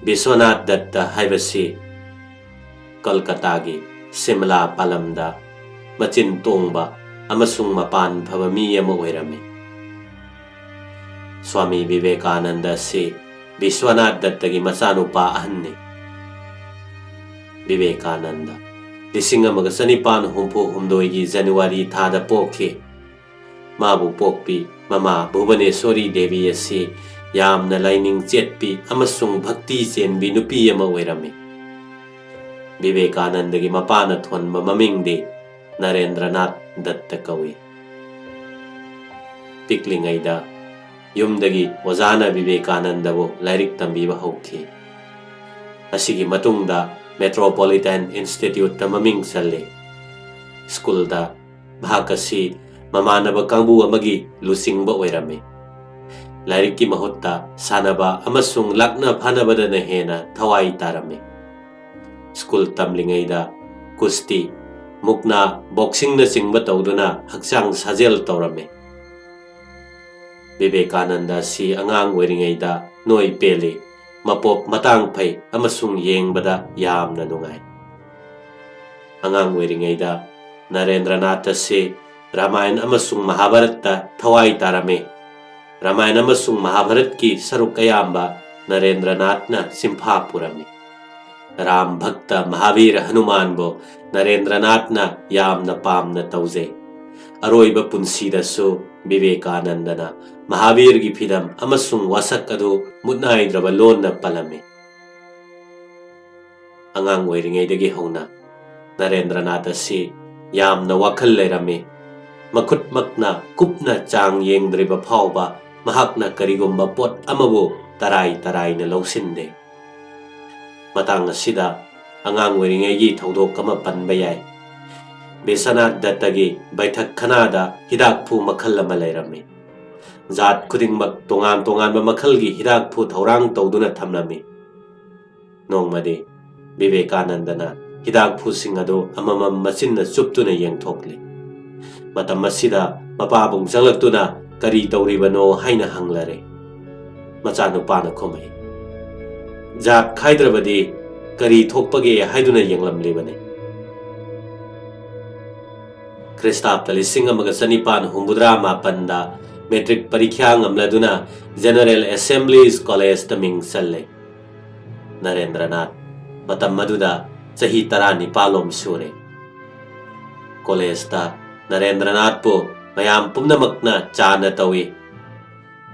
Biswanath Datta haibasi Kolkatagi Simla Palamda machin tongba amasung mapan phaba mi ama oirami. Swami Vivekananda si Biswanath Dattagi machanupa ahanni. Vivekananda Lising amaga sanipan humdoigi January thada pokhi. Mabu pokpi mama Bhubaneswari Devi asi yamna laining chetpi amasung bhakti chenbi nupi ama oirami. Vivekanandagi mapana thonba mamingdi Narendranath Datta kawi. Piklingaida yumdagi wazana Vivekananda bo lairik tambiba hokhi. Asigi matungda Metropolitan Institute ta maming salle. School da bhakasi mamanaba kangbu amagi lusingba oirami. Lairik ki mahutta sanaba amasung lakna phanabada na hena thawai tarami. School tamlingaida kusti mukna boxing na singba tawduna haksang sajel tawrami. Vivekananda si angang oiringaida noi peli mapop matang pay amasung yengbada yamna nungay. Angang oiringaida Narendranath si Ramayana amasung Mahabharata thawai tarami. Ramayana amasung Mahabharat ki saruk kayamba Narendranath na simpha purami. Ram Bhakta Mahavir Hanuman bo Narendranath na yamna pamna tawze. Aroiba punsida so Vivekananda na Mahavir gi phidam amasung wasak adu mutnai drabalon na palami. Angang oiringaidagi hauna Narendranath si yamna wakhal leirami. Makut makna kupna chang yengdriba phawba mahakna karigumba pot amabu tarai na lausinde. Matang asida angang oiringaigi thaudok ama panba yai. Biswanath Dattagi baithak khanada hidak phu makhal ama leirami. Zat khudingmak tongan ba makhalgi hidak phu thaurang tawduna thamnami. Nongmadi Vivekananda na hidak phu sing adu amamam machinna chuptuna yengthokli. Matam asida mapabung janglaktuna kari tawribano haina hanglare. Machanupana khomai. Zat khaidrabadi kari thokpage haiduna yenglamlibane. Kristapta lising amaga sanipan humbudra mapanda metric parikya ngamladuna General Assemblies College taming salle. Narendranath matam maduda sahi tarani palom sure. College ta Narendranath po mayam pumnamakna chana tawi.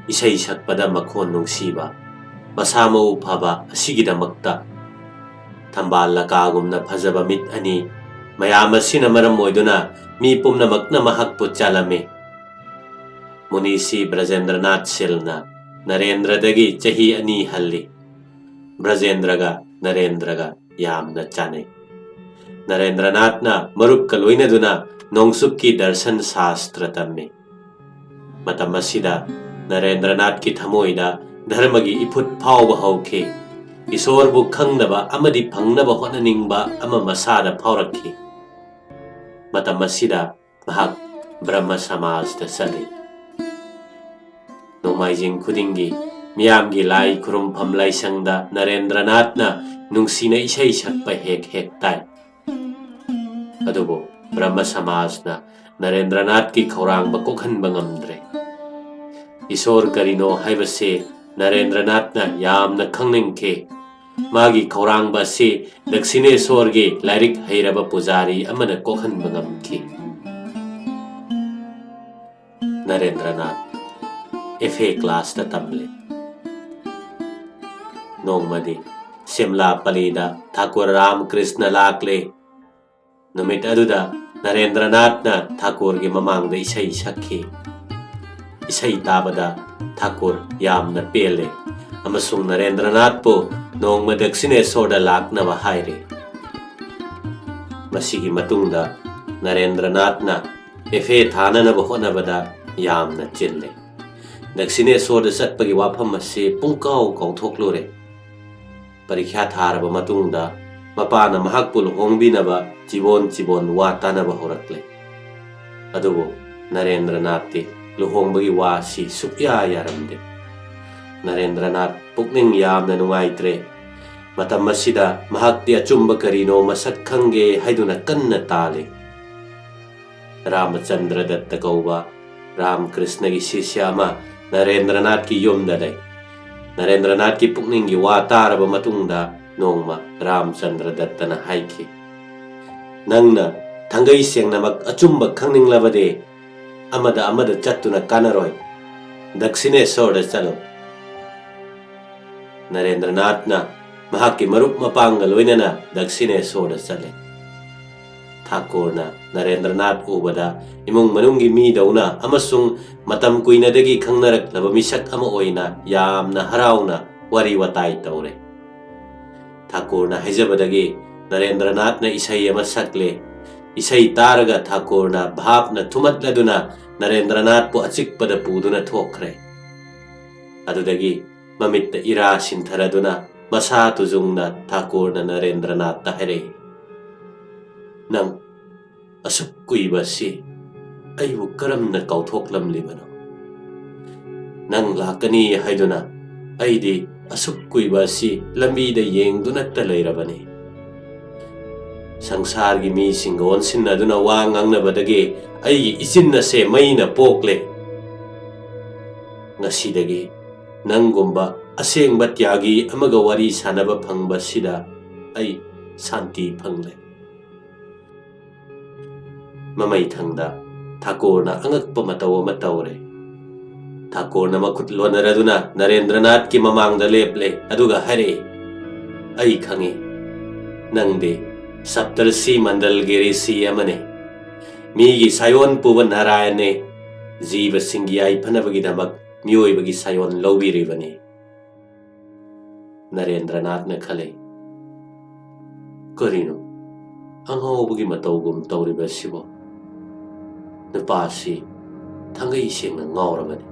Isay sakpada makhon nungsiba masama uphaba asigidamakta. Thambal lakagumna phajaba mit ani mayam asina maram moiduna mi pumnamakna mahakput chalame. Munisi Brajendranath Silna Narendradagi chahi ani halli. Brajendraga Narendraga yamna chane. Narendranath na maruk kaloina duna nongsupki darshan shastra tamme. Matam asida Narendranath ki thamoida dharmagi iput phawba hawkhe. Isorbu khangnaba amadi phangnaba hotnaningba ama masada phawrakhi. Matam asida mahak Brahma Samaj da sali. Nomaijing khudingi miyamgi lai khurumpham laisangda Narendranath na nungsina isai sakpa hek tai. Adubo Brahma Samaj na Narendranath ki khaurang ba kokhanba ngamdre. Isor karino haibase Narendranath na yamna khangningkhe. Magi khaurang ba si Dakshineswar gi lairik hairaba pujari amana kokhanba ngamkhi. Narendranath FA class ta tamle. Nongmadi Simla Palida Thakur Ram Krishna lakle. Numit aduda Narendranath na Thakur gi mamangda isai sakhi. Isai tabada Thakur yamna pele. Amasung Narendranath po nongma Dakshineswar da laknaba haire. Masigi matungda Narendranath na FA thananaba honabada yamna chille. Dakshineswar da satpagi wafam ase pungkaw kauthoklure. Parikya tharaba matungda mapana mahakpul hongbinaba jibon watanaba horakle. Adubo Narendranath ti luhongbagi wa si sukya yaramde. Narendranath pukning yamna nungaitre Matam asida mahakti achumba karino masak khange haiduna kanna tale. Ramachandra Datta kauba Ram Krishna ki sisya ama Narendranath ki yumda lay. Narendranath ki pukning gi wa taraba matungda nongma Ramchandra Datta na haiki. Nangna thangai seng namak achumba khangning labade amada chattuna kanaroy. Dakshine da chalo. Narendranath na mahaki marup mapanga loinana Dakshine da chale. Thakur na Narendranath ubada imong manunggi mi dauna amasung matam kuina dagi khangnarak laba misak ama oina yamna harauna wari watai taure. Thakur na haijabadagi Narendranath na isai ama sakle. Isai taraga Thakur na bhap na thumatladuna Narendranath po achikpada puduna thokre. Adudagi mamitta ira sintharaduna masa tujungna Thakur na Narendranath ta hare. Nang asuk kuiba si aibu karam na kauthoklam libano. Nang lakani haiduna aidi asuk kuiba si lambi da yengduna talairabani. Sangsar gi mi singon sinnaduna wangang na badagi ay isin na se may na pokle. Ngasidagi nanggumba aseng batyagi amaga wari sanaba phangba sida ay santi phangle. Mamay thangda Thakur na angakpa matawa matawre. Thakur na makutlwa na raduna Narendranath ki mamang da leple aduga hare. Ay khangi nangde Saptarsi mandal girisi amane. Migi sayon puban narayane jiva singgi ay panabagi damak miyoy bagi sayon lawbiri bani. Narendranath na khale. Karino angaw bagi matawgum tawriba sibo. Napasi thangai seng na ngawrabani.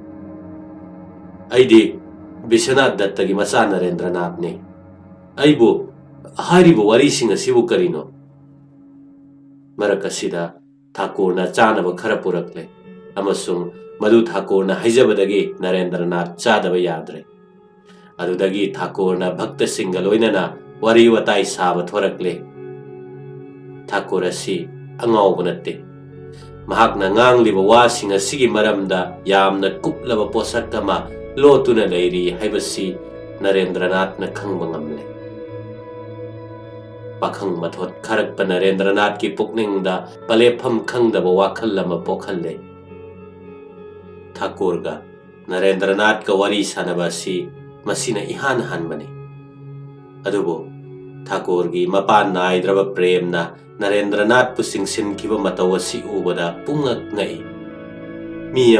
Aidi Vishwanath Datta gi macha Narendranath ne. Aibu haribo wari sing asibu karino. Marakasida Thakur na chanaba khara purakle. Amasung madu Thakur na haijabadagi Narendranath chadaba yadre. Adudagi Thakur na bhakta singa loinana wari watai saba thorakle. Thakur asi angaw bunate. Mahak na ngangliba wasing asigi maramda yamna kuplaba posak kama lotuna lairi haibasi Narendranath na khangba ngamle. Pakhang mathot kharakpa Narendranath ki pukningda palepham khangdaba wakhal lama pokhalle. Thakur ga Narendranath ka wari sanaba si masina ihan hanbani. Adubo Thakur gi mapan naidraba prem na Narendranath pusing sinkiba matawa si ubada pungak ngai. Mi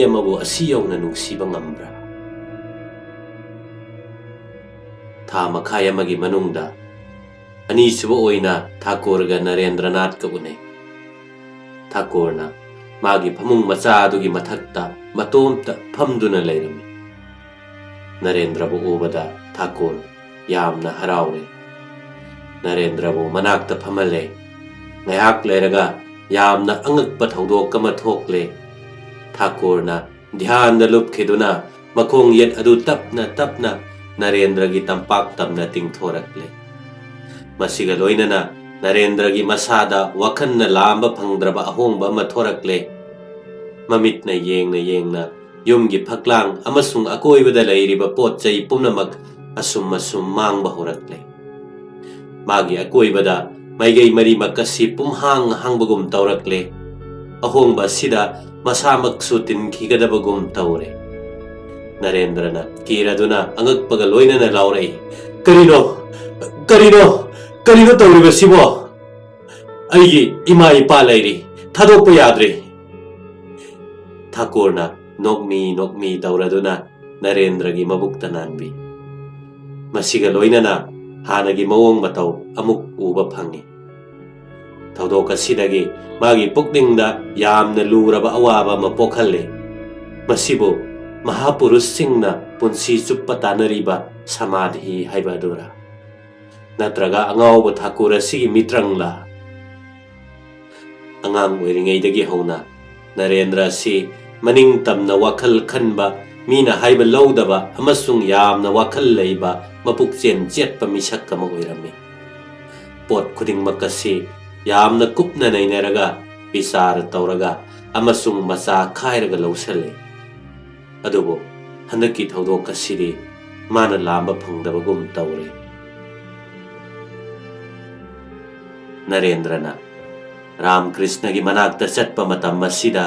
amabu asiyaw na nungsiba ngambra. Tama kaya magi manungda. Ani suba oina Thakur ga Narendranath ka unay. Thakur na magi pamung macha adugi mathakta matomta phamduna lairami. Narendra bu ubada Thakur yamna harawre. Narendra bu manakta phamale. Ngayak lairaga yamna angakpa thaudok kama thokle. Thakur na dhyan na lupkhiduna makong yet adu tapna Narendra gi tampak tamna tingthorakle. Masiga loina na Narendra gi masada wakan na lamba phangdraba ahongba mathorakle. Mamit na yeng na yum gi phaklang amasung akoibada lairiba potchai pumnamak asum mangba horakle. Magi akoibada maigay marimak kasi pumhang hangbagum taurakle. Ahongba sida masamak sutin kigadabagum taure. Narendra na kiraduna angagpaga loina na lauray. Karino tauriba sibo. Aigi ima ipa lairi thadokpa yadre. Thakur na nokmi tauraduna Narendra gi mabukta nanbi. Masiga loina na hanagi mawong mataw amuk uba phangi. Thaudok asidagi magi pukningda yamna luraba awaba mapokhalle. Masibo mahapurusingna punsi chuppa tanariba samadhi haibadura. Natraga angawba Thakur asigi mitrangla. Angang oiringaydagi hauna Narendra si maning tamna wakhal khanba ꯃꯤꯅ ꯍꯥꯏꯕ ꯂꯧꯗꯕ ꯑꯃꯁꯨꯡ ꯌꯥꯝꯅ ꯋꯥꯈꯜ ꯂꯩꯕ ꯃꯄꯨꯛ ꯆꯦꯟ ꯆꯦꯠꯄ ꯃꯤꯁꯛ ꯑꯃ ꯑꯣꯏꯔꯝꯃꯤ꯫ ꯄꯣꯠ ꯈꯨꯗꯤꯡꯃꯛ ꯑꯁꯤ ꯌꯥꯝꯅ ꯀꯨꯞꯅ ꯅꯩꯅꯔꯒ ꯕꯤꯆꯥꯔ ꯇꯧꯔꯒ ꯑꯃꯁꯨꯡ ꯃꯆꯥ ꯈꯥꯏꯔꯒ ꯂꯧꯁꯜꯂꯤ꯫ ꯑꯗꯨꯕꯨ ꯍꯟꯗꯛꯀꯤ ꯊꯧꯗꯣꯛ ꯑꯁꯤꯗꯤ ꯃꯥꯅ ꯂꯥꯝꯕ ꯐꯪꯗꯕꯒꯨꯝ ꯇꯧꯔꯦ꯫ ꯅꯔꯦꯟꯗ꯭ꯔꯅ ꯔꯥꯝꯀ꯭ꯔꯤꯁꯅꯒꯤ ꯃꯅꯥꯛꯇ ꯆꯠꯄ ꯃꯇꯝ ꯑꯁꯤꯗ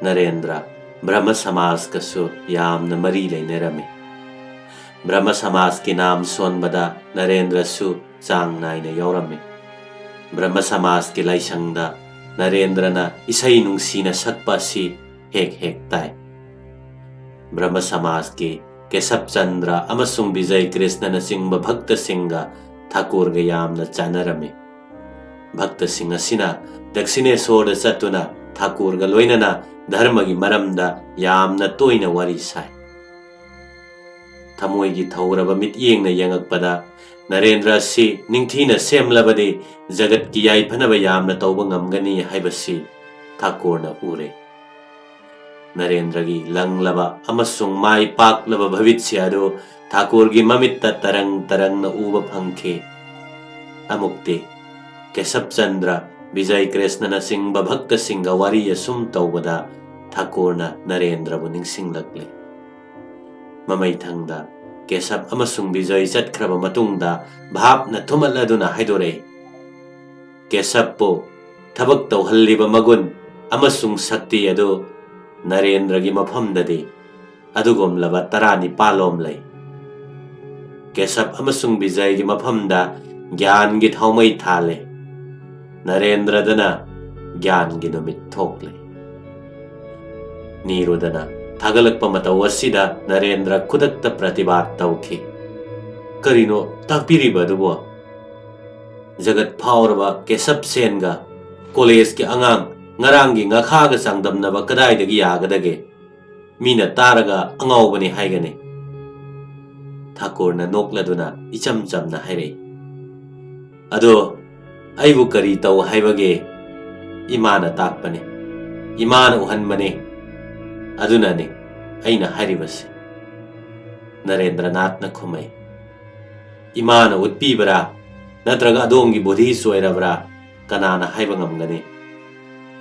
ꯅꯔꯦꯟꯗ꯭ꯔ ꯕ꯭ꯔꯍꯃ ꯁꯃꯥꯖꯀꯁꯨ ꯌꯥꯝꯅ ꯃꯔꯤ ꯂꯩꯅꯔꯝꯃꯤ꯫ ꯕ꯭ꯔꯍꯃ ꯁꯃꯥꯖꯀꯤ ꯅꯥꯝ ꯁꯣꯟꯕꯗ ꯅꯔꯦꯟꯗ꯭ꯔꯁꯨ ꯆꯥꯡ ꯅꯥꯏꯅ ꯌꯥꯎꯔꯝꯃꯤ꯫ ꯕ꯭ꯔꯍꯃ ꯁꯃꯥꯖꯀꯤ ꯂꯥꯏꯁꯪꯗ ꯅꯔꯦꯟꯗ꯭ꯔꯅ ꯏꯁꯩ ꯅꯨꯡꯁꯤꯅ ꯁꯛꯄ ꯑꯁꯤ ꯍꯦꯛ ꯍꯦꯛ ꯇꯥꯏ꯫ ꯕ꯭ꯔꯍꯃ ꯁꯃꯥꯖꯀꯤ ꯀꯦꯁꯕ ꯆꯟꯗ꯭ꯔ ꯑꯃꯁꯨꯡ ꯕꯤꯖय ꯀ꯭ꯔꯤꯁꯅꯅꯆꯤꯡꯕ ꯚꯛꯇꯁꯤꯡꯒ ꯊꯥꯀꯨꯔꯒ ꯌꯥꯝꯅ ꯆꯥꯟꯅꯔꯝꯃꯤ꯫ ꯚꯛꯇꯁꯤꯡ ꯑꯁꯤꯅ ꯗꯛꯁꯤꯅꯦꯁꯣꯔꯗ ꯆꯠꯇꯨꯅ ꯊꯥꯀꯨꯔꯒ ꯂꯣꯏꯅꯅ ꯙꯔꯃꯒꯤ ꯃꯔꯝꯗ ꯌꯥꯝꯅ ꯇꯣꯏꯅ ꯋꯥꯔꯤ ꯁꯥꯏ꯫ ꯊꯃꯣꯏꯒꯤ ꯊꯧꯔꯕ ꯃꯤꯠꯌꯦꯡꯅ ꯌꯦꯡꯉꯛꯄꯗ ꯅꯔꯦꯟꯗ꯭ꯔ ꯑꯁꯤ ꯅꯤꯡꯊꯤꯅ ꯁꯦꯝꯂꯕꯗꯤ ꯖꯒꯠꯀꯤ ꯌꯥꯏꯐꯅꯕ ꯌꯥꯝꯅ ꯇꯧꯕ ꯉꯝꯒꯅꯤ ꯍꯥꯏꯕꯁꯤ ꯊꯥꯀꯨꯔꯅ ꯎꯔꯦ꯫ ꯅꯔꯦꯟꯗ꯭ꯔꯒꯤ ꯂꯪꯂꯕ ꯑꯃꯁꯨꯡ ꯃꯥꯏ ꯄꯥꯛꯂꯕ ꯚꯕꯤꯠꯁ꯭ꯌ ꯑꯗꯨ ꯊꯥꯀꯨꯔꯒꯤ ꯃꯃꯤꯠꯇ ꯇꯔꯪ ꯇꯔꯪꯅ ꯎꯕ ꯐꯪꯈꯤ꯫ ꯑꯃꯨꯛꯇꯤ ꯀꯦꯁꯕ ꯆꯟꯗ꯭ꯔ, ꯕꯤꯖय ꯀ꯭ꯔꯤꯁꯅꯅꯆꯤꯡꯕ ꯚꯛꯇꯁꯤꯡꯒ ꯋꯥꯔꯤ ꯑꯁꯨꯝ ꯇꯧꯕꯗ ꯊꯥꯀꯨꯔꯅ ꯅꯔꯦꯟꯗ꯭ꯔꯕꯨ ꯅꯤꯡꯁꯤꯡꯂꯛꯂꯦ꯫ ꯃꯃꯩꯊꯪꯗ ꯀꯦꯁꯕ ꯑꯃꯁꯨꯡ ꯕꯤꯖय ꯆꯠꯈ꯭ꯔꯕ ꯃꯇꯨꯡꯗ ꯚꯥꯞꯅ ꯊꯨꯝꯍꯠꯂꯗꯨꯅ ꯍꯥꯏꯗꯣꯔꯛꯏ, ꯀꯦꯁꯕꯄꯨ ꯊꯕꯛ ꯇꯧꯍꯜꯂꯤꯕ ꯃꯒꯨꯟ ꯑꯃꯁꯨꯡ ꯁꯛꯇꯤ ꯑꯗꯨ ꯅꯔꯦꯟꯗ꯭ꯔꯒꯤ ꯃꯐꯝꯗꯗꯤ ꯑꯗꯨꯒꯨꯝꯂꯕ 19 ꯂꯩ꯫ ꯀꯦꯁꯕ ꯑꯃꯁꯨꯡ ꯕꯤꯖꯌꯒꯤ ꯃꯐꯝꯗ ꯒ꯭ꯌꯥꯟꯒꯤ ꯊꯥꯎꯃꯩ ꯊꯥꯜꯂꯦ꯫ ꯅꯔꯦꯟꯗ꯭ꯔꯗꯅ ꯒ꯭ꯌꯥꯟꯒꯤ ꯅꯨꯃꯤꯠ ꯊꯣꯛꯂꯦ꯫ ꯅꯤꯔꯨꯗꯅ ꯊꯥꯒꯠꯂꯛꯄ ꯃꯇꯧ ꯑꯁꯤꯗ ꯅꯔꯦꯟꯗ꯭ꯔ ꯈꯨꯗꯛꯇ ꯄ꯭ꯔꯇꯤꯕꯥꯗ ꯇꯧꯈꯤ꯫ ꯀꯔꯤꯅꯣ ꯇꯥꯛꯄꯤꯔꯤꯕ ꯑꯗꯨꯕꯨ? ꯖꯒꯠ ꯐꯥꯎꯔꯕ ꯀꯦꯁꯕ ꯁꯦꯟꯒ ꯀꯣꯂꯦꯖꯀꯤ ꯑꯉꯥꯡ ꯉꯔꯥꯡꯒꯤ ꯉꯥꯈꯥꯒ ꯆꯥꯡꯗꯝꯅꯕ ꯀꯗꯥꯏꯗꯒꯤ ꯌꯥꯒꯗꯒꯦ? ꯃꯤꯅ ꯇꯥꯔꯒ ꯑꯉꯥꯎꯕꯅꯤ ꯍꯥꯏꯒꯅꯤ꯫ ꯊꯥꯀꯨꯔꯅ ꯅꯣꯛꯂꯗꯨꯅ ꯏꯆꯝ ꯆꯝꯅ ꯍꯥꯏꯔꯛꯏ, ꯑꯗꯣ ꯑꯩꯕꯨ ꯀꯔꯤ ꯇꯧ ꯍꯥꯏꯕꯒꯦ? ꯏꯃꯥꯅ ꯇꯥꯛꯄꯅꯤ, ꯏꯃꯥꯅ ꯎꯍꯟꯕꯅꯤ, ꯑꯗꯨꯅꯅꯤ ꯑꯩꯅ ꯍꯥꯏꯔꯤꯕꯁꯤ꯫ ꯅꯔꯦꯟꯗ꯭ꯔꯅꯥꯊꯅ ꯈꯨꯝꯃꯩ, ꯏꯃꯥꯅ ꯎꯠꯄꯤꯕ꯭ꯔꯥ ꯅꯠꯇ꯭ꯔꯒ ꯑꯗꯣꯝꯒꯤ ꯕꯨꯙꯤ ꯆꯣꯏꯔꯕ꯭ꯔꯥ ꯀꯅꯥꯅ ꯍꯥꯏꯕ ꯉꯝꯒꯅꯤ?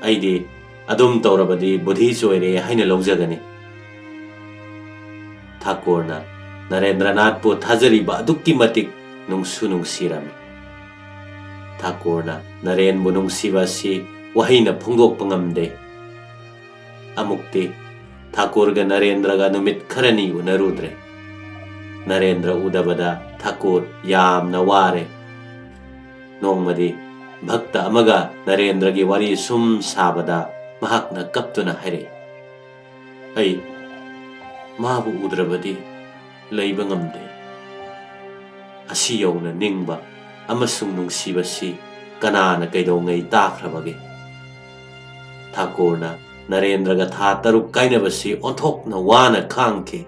ꯑꯩꯗꯤ ꯑꯗꯨꯝ ꯇꯧꯔꯕꯗꯤ ꯕꯨꯙꯤ ꯆꯣꯏꯔꯦ ꯍꯥꯏꯅ ꯂꯧꯖꯒꯅꯤ꯫ ꯊꯥꯀꯨꯔꯅ ꯅꯔꯦꯟꯗ꯭ꯔꯅꯥꯊꯄꯨ ꯊꯥꯖꯔꯤꯕ ꯑꯗꯨꯛꯀꯤ ꯃꯇꯤꯛ ꯅꯨꯡꯁꯨ ꯅꯨꯡꯁꯤꯔꯝꯃꯤ꯫ ꯊꯥꯀꯨꯔꯅ ꯅꯔꯦꯟꯕꯨ ꯅꯨꯡꯁꯤꯕ ꯑꯁꯤ ꯋꯥꯍꯩꯅ ꯐꯣꯡꯗꯣꯛꯄ ꯉꯝꯗꯦ꯫ ꯑꯃꯨꯛꯇꯤ ꯊꯥꯀꯨꯔꯒ ꯅꯔꯦꯟꯗ꯭ꯔꯒ ꯅꯨꯃꯤꯠ ꯈꯔꯅꯤ ꯎꯅꯔꯨꯗ꯭ꯔꯦ꯫ ꯅꯔꯦꯟꯗ꯭ꯔ ꯎꯗꯕꯗ ꯊꯥꯀꯨꯔ ꯌꯥꯝꯅ ꯋꯥꯔꯦ꯫ ꯅꯣꯡꯃꯗꯤ ꯚꯛꯇ ꯑꯃꯒ ꯅꯔꯦꯟꯗ꯭ꯔꯒꯤ ꯋꯥꯔꯤ ꯁꯨꯝ ꯁꯥꯕꯗ ꯃꯍꯥꯛꯅ ꯀꯞꯇꯨꯅ ꯍꯥꯏꯔꯛꯏ, ꯑꯩ ꯃꯥꯕꯨ ꯎꯗ꯭ꯔꯕꯗꯤ ꯂꯩꯕ ꯉꯝꯗꯦ꯫ ꯑꯁꯤ ꯌꯧꯅ ꯅꯤꯡꯕ ꯑꯃꯁꯨꯡ ꯅꯨꯡꯁꯤꯕꯁꯤ ꯀꯅꯥꯅ ꯀꯩꯗꯧꯉꯩ ꯇꯥꯈ꯭ꯔꯕꯒꯦ? ꯊꯥꯀꯨꯔꯅ ꯅꯔꯦꯟꯗ꯭ꯔꯒ ꯊꯥ 6 ꯀꯥꯏꯅꯕꯁꯤ ꯑꯣꯟꯊꯣꯛꯅ ꯋꯥꯅ ꯈꯥꯡꯈꯤ꯫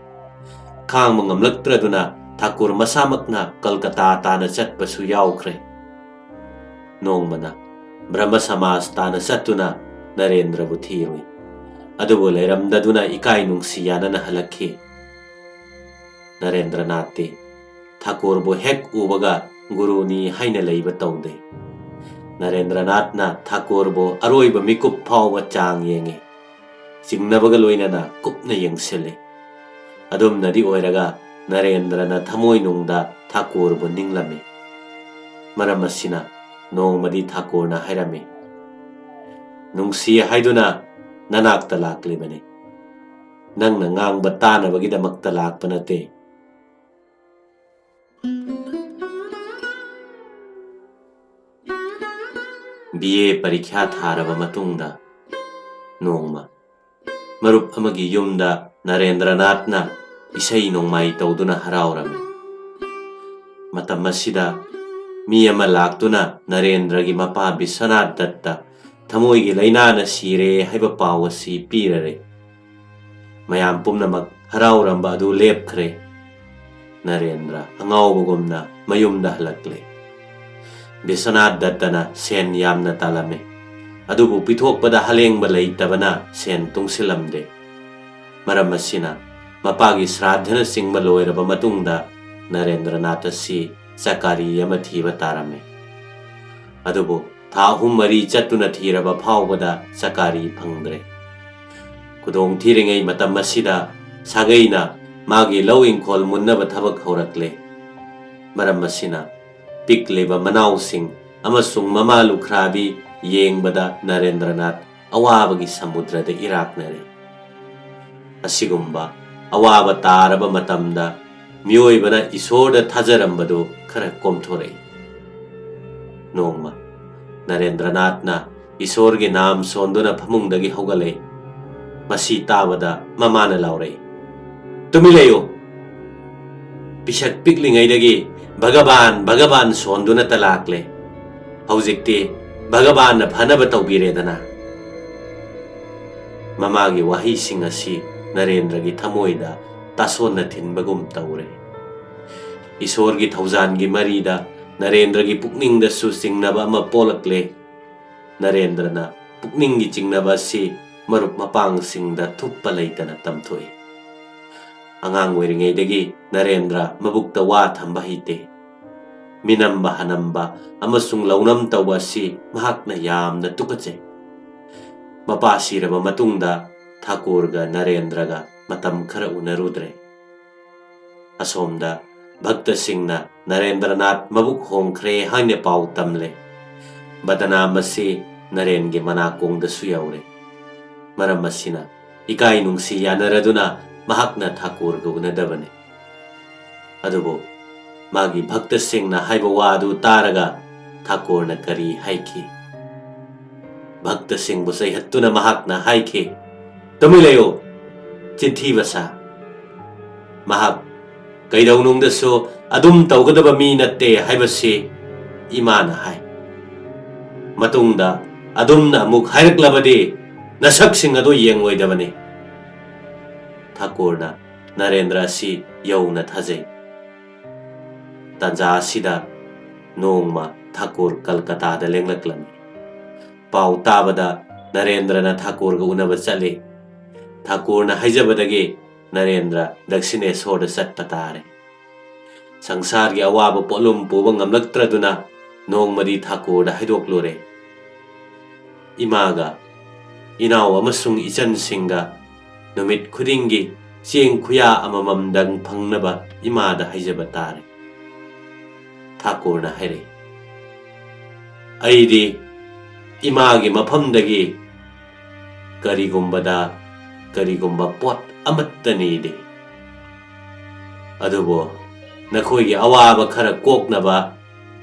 ꯈꯥꯡꯕ ꯉꯝꯂꯛꯇ꯭ꯔꯗꯨꯅ ꯊꯥꯀꯨꯔ ꯃꯁꯥꯃꯛꯅ ꯀꯜꯀꯇꯥ ꯇꯥꯅ ꯆꯠꯄꯁꯨ ꯌꯥꯎꯈ꯭ꯔꯦ꯫ ꯅꯣꯡꯃꯅ ꯕ꯭ꯔꯍꯃ ꯁꯃꯥꯖ ꯇꯥꯅ ꯆꯠꯇꯨꯅ ꯅꯔꯦꯟꯗ꯭ꯔꯕꯨ ꯊꯤꯔꯨꯏ꯫ ꯑꯗꯨꯕꯨ ꯂꯩꯔꯝꯗꯗꯨꯅ ꯏꯀꯥꯏ ꯅꯨꯡꯁꯤ ꯌꯥꯅꯅ ꯍꯜꯂꯛꯈꯤ꯫ ꯅꯔꯦꯟꯗ꯭ꯔꯅꯥꯊꯇꯤ ꯊꯥꯀꯨꯔꯕꯨ ꯍꯦꯛ ꯎꯕꯒ ꯒꯨꯔꯨꯅꯤ ꯍꯥꯏꯅ ꯂꯩꯕ ꯇꯧꯗꯦ꯫ ꯅꯔꯦꯟꯗ꯭ꯔꯅꯥꯊꯅ ꯊꯥꯀꯨꯔꯕꯨ ꯑꯔꯣꯏꯕ ꯃꯤꯀꯨꯞ ꯐꯥꯎꯕ ꯆꯥꯡ ꯌꯦꯡꯉꯤ, ꯆꯤꯡꯅꯕꯒ ꯂꯣꯏꯅꯅ ꯀꯨꯞꯅ ꯌꯦꯡꯁꯤꯜꯂꯤ꯫ ꯑꯗꯨꯝꯅꯗꯤ ꯑꯣꯏꯔꯒ ꯅꯔꯦꯟꯗ꯭ꯔꯅ ꯊꯃꯣꯏꯅꯨꯡꯗ ꯊꯥꯀꯨꯔꯕꯨ ꯅꯤꯡꯂꯝꯃꯤ꯫ ꯃꯔꯝ ꯑꯁꯤꯅ ꯅꯣꯡꯃꯗꯤ ꯊꯥꯀꯨꯔꯅ ꯍꯥꯏꯔꯝꯃꯤ, ꯅꯨꯡꯁꯤ ꯍꯥꯏꯗꯨꯅ ꯅꯅꯥꯛꯇ ꯂꯥꯛꯂꯤꯕꯅꯤ, ꯅꯪꯅ ꯉꯥꯡꯕ ꯇꯥꯅꯕꯒꯤꯗꯃꯛꯇ ꯂꯥꯛꯄ ꯅꯠꯇꯦ꯫ BA ꯄꯔꯤꯈ꯭ꯌꯥ ꯊꯥꯔꯕ ꯃꯇꯨꯡꯗ ꯅꯣꯡꯃ ꯃꯔꯨꯞ ꯑꯃꯒꯤ ꯌꯨꯝꯗ ꯅꯔꯦꯟꯗ꯭ꯔꯅꯥꯊꯅ ꯏꯁꯩ ꯅꯣꯡꯃꯥꯏ ꯇꯧꯗꯨꯅ ꯍꯔꯥꯎꯔꯝꯃꯤ꯫ ꯃꯇꯝ ꯑꯁꯤꯗ ꯃꯤ ꯑꯃ ꯂꯥꯛꯇꯨꯅ ꯅꯔꯦꯟꯗ꯭ꯔꯒꯤ ꯃꯄꯥ ꯕꯤꯁ꯭ꯋꯅꯥꯊ ꯗꯠꯇ ꯊꯃꯣꯏꯒꯤ ꯂꯥꯏꯅꯥꯅ ꯁꯤꯔꯦ ꯍꯥꯏꯕ ꯄꯥꯎ ꯑꯁꯤ ꯄꯤꯔꯔꯦ꯫ ꯃꯌꯥꯝ ꯄꯨꯝꯅꯃꯛ ꯍꯔꯥꯎꯔꯝꯕ ꯑꯗꯨ ꯂꯦꯞꯈ꯭ꯔꯦ꯫ ꯅꯔꯦꯟꯗ꯭ꯔ ꯑꯉꯥꯎꯕꯒꯨꯝꯅ ꯃꯌꯨꯝꯗ ꯍꯜꯂꯛꯂꯦ꯫ ꯕꯤꯁ꯭ꯋꯅꯥꯊ ꯗꯠꯇꯅ ꯁꯦꯟ ꯌꯥꯝꯅ ꯇꯥꯜꯂꯝꯃꯤ, ꯑꯗꯨꯕꯨ ꯄꯤꯊꯣꯛꯄꯗ ꯍꯂꯦꯡꯕ ꯂꯩꯇꯕꯅ ꯁꯦꯟ ꯇꯨꯡꯁꯤꯜꯂꯝꯗꯦ꯫ ꯃꯔꯝ ꯑꯁꯤꯅ Mapagi Sradhana Singma loiraba matungda Narendranath si Sakari ama thiba tarame. Adubu tha ahum mari chattuna thiraba phawbada Sakari phangdre. Kudong thiringai matam asida sagaina magi lau ingkhol munnaba thabak horakle. Maram asina pikleba manau sing amasung mama lukhrabi yengbada Narendranath awabagi samudrada iraknare. Asigumba awaba taraba matamda miyoibana isorda thajarambadu khara komthore. Nongma Narendranathna isorgi naam sonduna phamungdagi hogale. Masi tabada mamana laure. Tumilayo Pisak piklingaidagi Bhagavan sonduna talakle. Haujikti Bhagavan na phanaba tawbiredana. Mamagi wahising asi Narendragi thamoida tasonna thinbagum taure. Isorgi thauzangi marida Narendragi pukningda su singnaba ama polakle. Narendrana pukningi chingnaba si marup mapang singda thuppa leitana tamthoi. Angang oiringaidagi Narendra mabukta wa thamba hite. Minamba hanamba amasung launam tawba si mahakna yamna tukache. Mapasiraba matungda Thakurga Narendraga matam khara unarudre. Asomda Bhakta Singna Narendranath mabuk hongkhre haine pau tamle. Badana masi Narengi manakongda suyaure. Maram asina ikai nungsi yanaraduna mahakna Thakurga unadabane. Adubo magi Bhakta Singna haiba wadu taraga Thakurna kari haiki. Bhakta Singh busay hattuna mahakna haiki. Tumilayo Chinthi basa Mahak Kaidaunungda so adum tawgadaba mi natte haibasi imana hai. Matungda adumna amuk hairaklabadi nasaksing ado yengoidabane. Thakurna Narendra si yauna thajai. Tanja asida nongma Thakur Kolkata da lenglaklami. Pau tabada Narendrana Thakurga unaba chale. Thakurna haijabadagi Narendra Dakshineshwarda satpa tare. Sangsargi awaba polum puba ngamlaktraduna nongmadi Thakurda haidoklore. Imaga inaw amasung ichan singa numit khudingi sieng khuya amamamdang phangnaba imada haijaba tare. Thakurna haire. Aidi imagi maphamdagi karigumba pot amattani de. Adubo nakhoigi awaba khara koknaba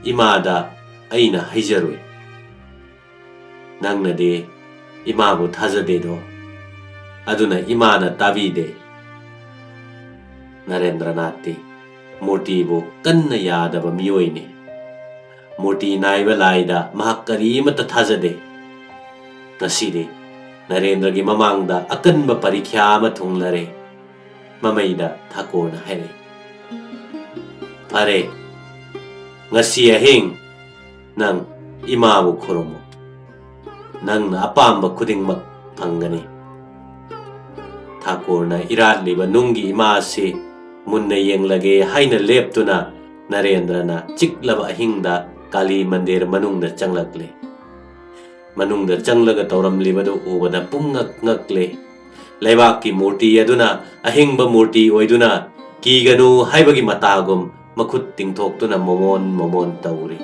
imada aina haijarui. Nangna de imabu thajade do. Aduna imana tabide. Narendranath Murti bu kanna yadaba miyoine. Murti naiba laida mahak karimata thajade. Naside Narendragi mamangda akanba parikhya ama thunglare. Mamaida Thakurna haire. Pare ngasi ahing nang imabu khurumo. Nangna apamba khudingmak phangani. Thakurna iratliba nungi imasi munna yenglage haina leptuna Narendrana chiklaba ahingda Kali Mandir manungda changlakle. Manungda changlaga tauramlibadu ubada pungak ngakle. Leibaki murti aduna ahingba murti oiduna kiganu haibagi matagum makhut tingthoktuna momon tauri.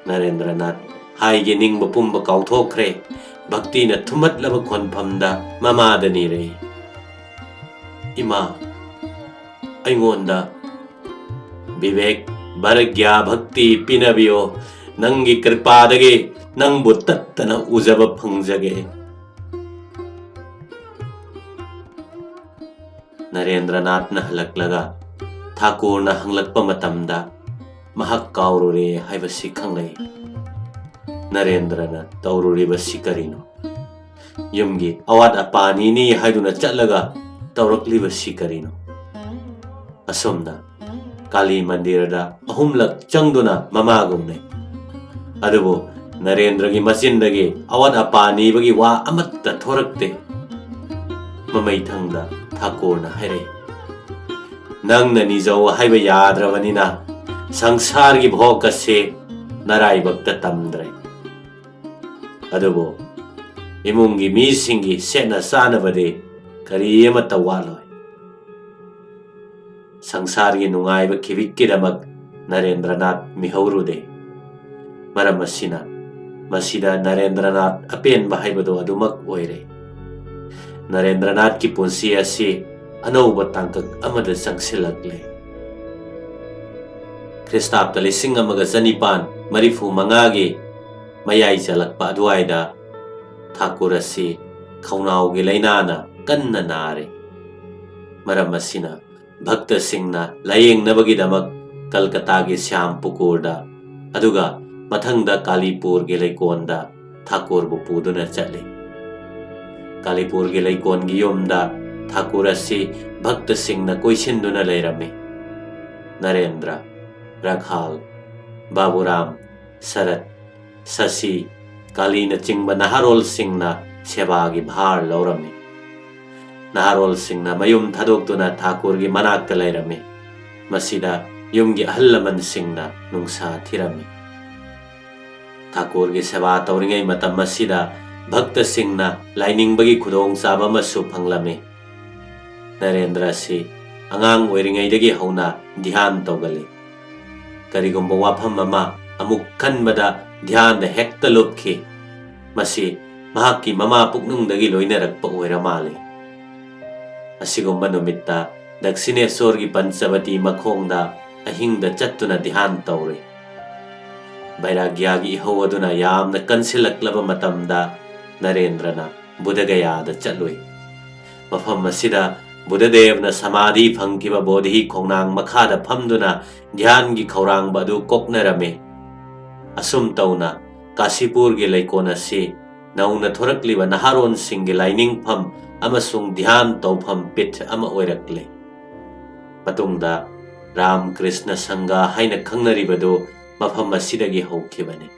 Narendranath haige ningba pumba kauthokre. Bhakti na thumatlaba khonphamda mamadani re. Ima aingonda Vivek Bharagya Bhakti Pinabiyo Nangi Kripadage Nang Buttattana Uzaba Phangjage. Narendranathna halaklaga Thakurna hanglakpa matamda mahak kaurure haibasi khanglai. Narendrana taururiba sikarino. Yumgi awad apani ni haiduna chatlaga taurakliba sikarino. Asomna Kali Mandirda ahumlak changduna mamagumne. Adubo Narendragi macindagi awad apani bagi wa amatta thorakte. Mamai thangda ꯊꯥꯀꯨꯔꯅ ꯍꯥꯏꯔꯛꯏ꯫ ꯅꯪꯅ ꯅꯤꯖꯧ ꯍꯥꯏꯕ ꯌꯥꯗ꯭ꯔꯕꯅꯤꯅ ꯁꯪꯁꯥꯔꯒꯤ Voc ꯑꯁꯤ ꯅꯔꯥꯏꯕꯛꯇ ꯇꯝꯗ꯭ꯔꯦ꯫ ꯑꯗꯨꯕꯨ ꯏꯃꯨꯡꯒꯤ ꯃꯤꯁꯤꯡꯒꯤ ꯁꯦꯠꯅ ꯆꯥꯅꯕꯗꯤ ꯀꯔꯤ ꯑꯃꯠꯇ ꯋꯥꯠꯂꯣꯏ꯫ ꯁꯪꯁꯥꯔꯒꯤ ꯅꯨꯡꯉꯥꯏꯕ ꯈꯤꯕꯤꯛꯀꯤꯗꯃꯛ ꯅꯔꯦꯟꯗ꯭ꯔꯅꯥꯊ ꯃꯤꯍꯧꯔꯨꯗꯦ꯫ ꯃꯔꯝ ꯑꯁꯤꯅ ꯃꯁꯤꯗ ꯅꯔꯦꯟꯗ꯭ꯔꯅꯥꯊ ꯑꯄꯦꯟꯕ ꯍꯥꯏꯕꯗꯨ ꯑꯗꯨꯃꯛ ꯑꯣꯏꯔꯦ꯫ ꯅꯔꯦꯟꯗ꯭ꯔꯅꯥꯊꯀꯤ ꯄꯨꯟꯁꯤ ꯑꯁꯤ ꯑꯅꯧꯕ ꯇꯥꯡꯀꯛ ꯑꯃꯗ ꯆꯪꯁꯤꯜꯂꯛꯂꯦ꯫ ꯈ꯭ꯔꯤꯁꯇꯥꯕꯇ 1945ꯒꯤ ꯃꯌꯥꯏ ꯆꯜꯂꯛꯄ ꯑꯗꯨꯋꯥꯏꯗ ꯊꯥꯀꯨꯔ ꯑꯁꯤ ꯈꯧꯅꯥꯎꯒꯤ ꯂꯥꯏꯅꯥꯅ ꯀꯟꯅ ꯅꯥꯔꯦ꯫ ꯃꯔꯝ ꯑꯁꯤꯅ ꯚꯛꯇꯁꯤꯡꯅ ꯂꯥꯌꯦꯡꯅꯕꯒꯤꯗꯃꯛ ꯀꯜꯀꯇꯥꯒꯤ ꯁ꯭ꯌꯥꯝꯄꯨꯀꯨꯔꯗ ꯑꯗꯨꯒ ꯃꯊꯪꯗ ꯀꯥꯂꯤꯄꯨꯔꯒꯤ ꯂꯩꯀꯣꯟꯗ ꯊꯥꯀꯨꯔꯕꯨ ꯄꯨꯗꯨꯅ ꯆꯠꯂꯤ꯫ ꯀꯥꯂꯤꯄꯨꯔꯒꯤ ꯂꯩꯀꯣꯟꯒꯤ ꯌꯨꯝꯗ ꯊꯥꯀꯨꯔ ꯑꯁꯤ ꯚꯛꯇꯁꯤꯡꯅ ꯀꯣꯏꯁꯤꯟꯗꯨꯅ ꯂꯩꯔꯝꯃꯤ꯫ ꯅꯔꯦꯟꯗ꯭ꯔ, ꯔꯥꯈꯥꯜ, ꯕꯥꯕꯨꯔꯥꯝ, ꯁꯔꯠ, ꯁꯁꯤ, ꯀꯥꯂꯤꯅꯆꯤꯡꯕ ꯅꯍꯥꯔꯣꯜꯁꯤꯡꯅ ꯁꯦꯕꯥꯒꯤ ꯚꯥꯔ ꯂꯧꯔꯝꯃꯤ꯫ ꯅꯍꯥꯔꯣꯜꯁꯤꯡꯅ ꯃꯌꯨꯝ ꯊꯥꯗꯣꯛꯇꯨꯅ ꯊꯥꯀꯨꯔꯒꯤ ꯃꯅꯥꯛꯇ ꯂꯩꯔꯝꯃꯤ꯫ ꯃꯁꯤꯗ ꯌꯨꯝꯒꯤ ꯑꯍꯜ ꯂꯃꯟꯁꯤꯡꯅ ꯅꯨꯡꯁꯥ ꯊꯤꯔꯝꯃꯤ꯫ ꯊꯥꯀꯨꯔꯒꯤ ꯁꯦꯕꯥ ꯇꯧꯔꯤꯉꯩ ꯃꯇꯝ ꯑꯁꯤꯗ ꯚꯛꯇꯁꯤꯡꯅ ꯂꯥꯏꯅꯤꯡꯕꯒꯤ ꯈꯨꯗꯣꯡꯆꯥꯕ ꯑꯃꯁꯨ ꯐꯪꯂꯝꯃꯤ꯫ ꯅꯔꯦꯟꯗ꯭ꯔ ꯑꯁꯤ ꯑꯉꯥꯡ ꯑꯣꯏꯔꯤꯉꯩꯗꯒꯤ ꯍꯧꯅ ꯙ꯭ꯌꯥꯟ ꯇꯧꯒꯜꯂꯤ꯫ ꯀꯔꯤꯒꯨꯝꯕ ꯋꯥꯐꯝ ꯑꯃ ꯑꯃꯨꯛ ꯈꯟꯕꯗ ꯙ꯭ꯌꯥꯟꯗ ꯍꯦꯛꯇ ꯂꯨꯞꯈꯤ꯫ ꯃꯁꯤ ꯃꯍꯥꯛꯀꯤ ꯃꯃꯥ ꯄꯨꯛꯅꯨꯡꯗꯒꯤ ꯂꯣꯏꯅꯔꯛꯄ ꯑꯣꯏꯔ ꯃꯥꯜꯂꯤ꯫ ꯑꯁꯤꯒꯨꯝꯕ ꯅꯨꯃꯤꯠꯇ ꯗꯛꯁꯤꯅꯦꯁꯣꯔꯒꯤ ꯄꯟꯆꯕꯇꯤ ꯃꯈꯣꯡꯗ ꯑꯍꯤꯡꯗ ꯆꯠꯇꯨꯅ ꯙ꯭ꯌꯥꯟ ꯇꯧꯔꯤ꯫ ꯕꯩꯔꯥꯒ꯭ꯌꯥꯒꯤ ꯏꯍꯧ ꯑꯗꯨꯅ ꯌꯥꯝꯅ ꯀꯟꯁꯤꯜꯂꯛꯂꯕ ꯃꯇꯝꯗ ꯅꯔꯦꯟꯗ꯭ꯔꯅ ꯕꯨꯙꯒꯌꯥꯗ ꯆꯠꯂꯨꯏ꯫ ꯃꯐꯝ ꯑꯁꯤꯗ ꯕꯨꯙꯗꯦꯕꯅ ꯁꯃꯥꯙꯤ ꯐꯪꯈꯤꯕ ꯕꯣꯙꯤ ꯈꯣꯡꯅꯥꯡ ꯃꯈꯥꯗ ꯐꯝꯗꯨꯅ ꯙ꯭ꯌꯥꯟꯒꯤ ꯈꯧꯔꯥꯡꯕ ꯑꯗꯨ ꯀꯣꯛꯅꯔꯝꯃꯤ꯫ ꯑꯁꯨꯝ ꯇꯧꯅ ꯀꯥꯁꯤꯄꯨꯔꯒꯤ ꯂꯩꯀꯣꯟ ꯑꯁꯤ ꯅꯧꯅ ꯊꯣꯔꯛꯂꯤꯕ ꯅꯍꯥꯔꯣꯟꯁꯤꯡꯒꯤ ꯂꯥꯏꯅꯤꯡꯐꯝ ꯑꯃꯁꯨꯡ ꯙ꯭ꯌꯥꯟ ꯇꯧꯐꯝ ꯄꯤꯊ ꯑꯃ ꯑꯣꯏꯔꯛꯂꯦ꯫ ꯃꯇꯨꯡꯗ ꯔꯥꯝ ꯀ꯭ꯔꯤꯁꯅ ꯁꯪꯘ ꯍꯥꯏꯅ ꯈꯪꯅꯔꯤꯕꯗꯨ ꯃꯐꯝ ꯑꯁꯤꯗꯒꯤ ꯍꯧꯈꯤꯕꯅꯤ꯫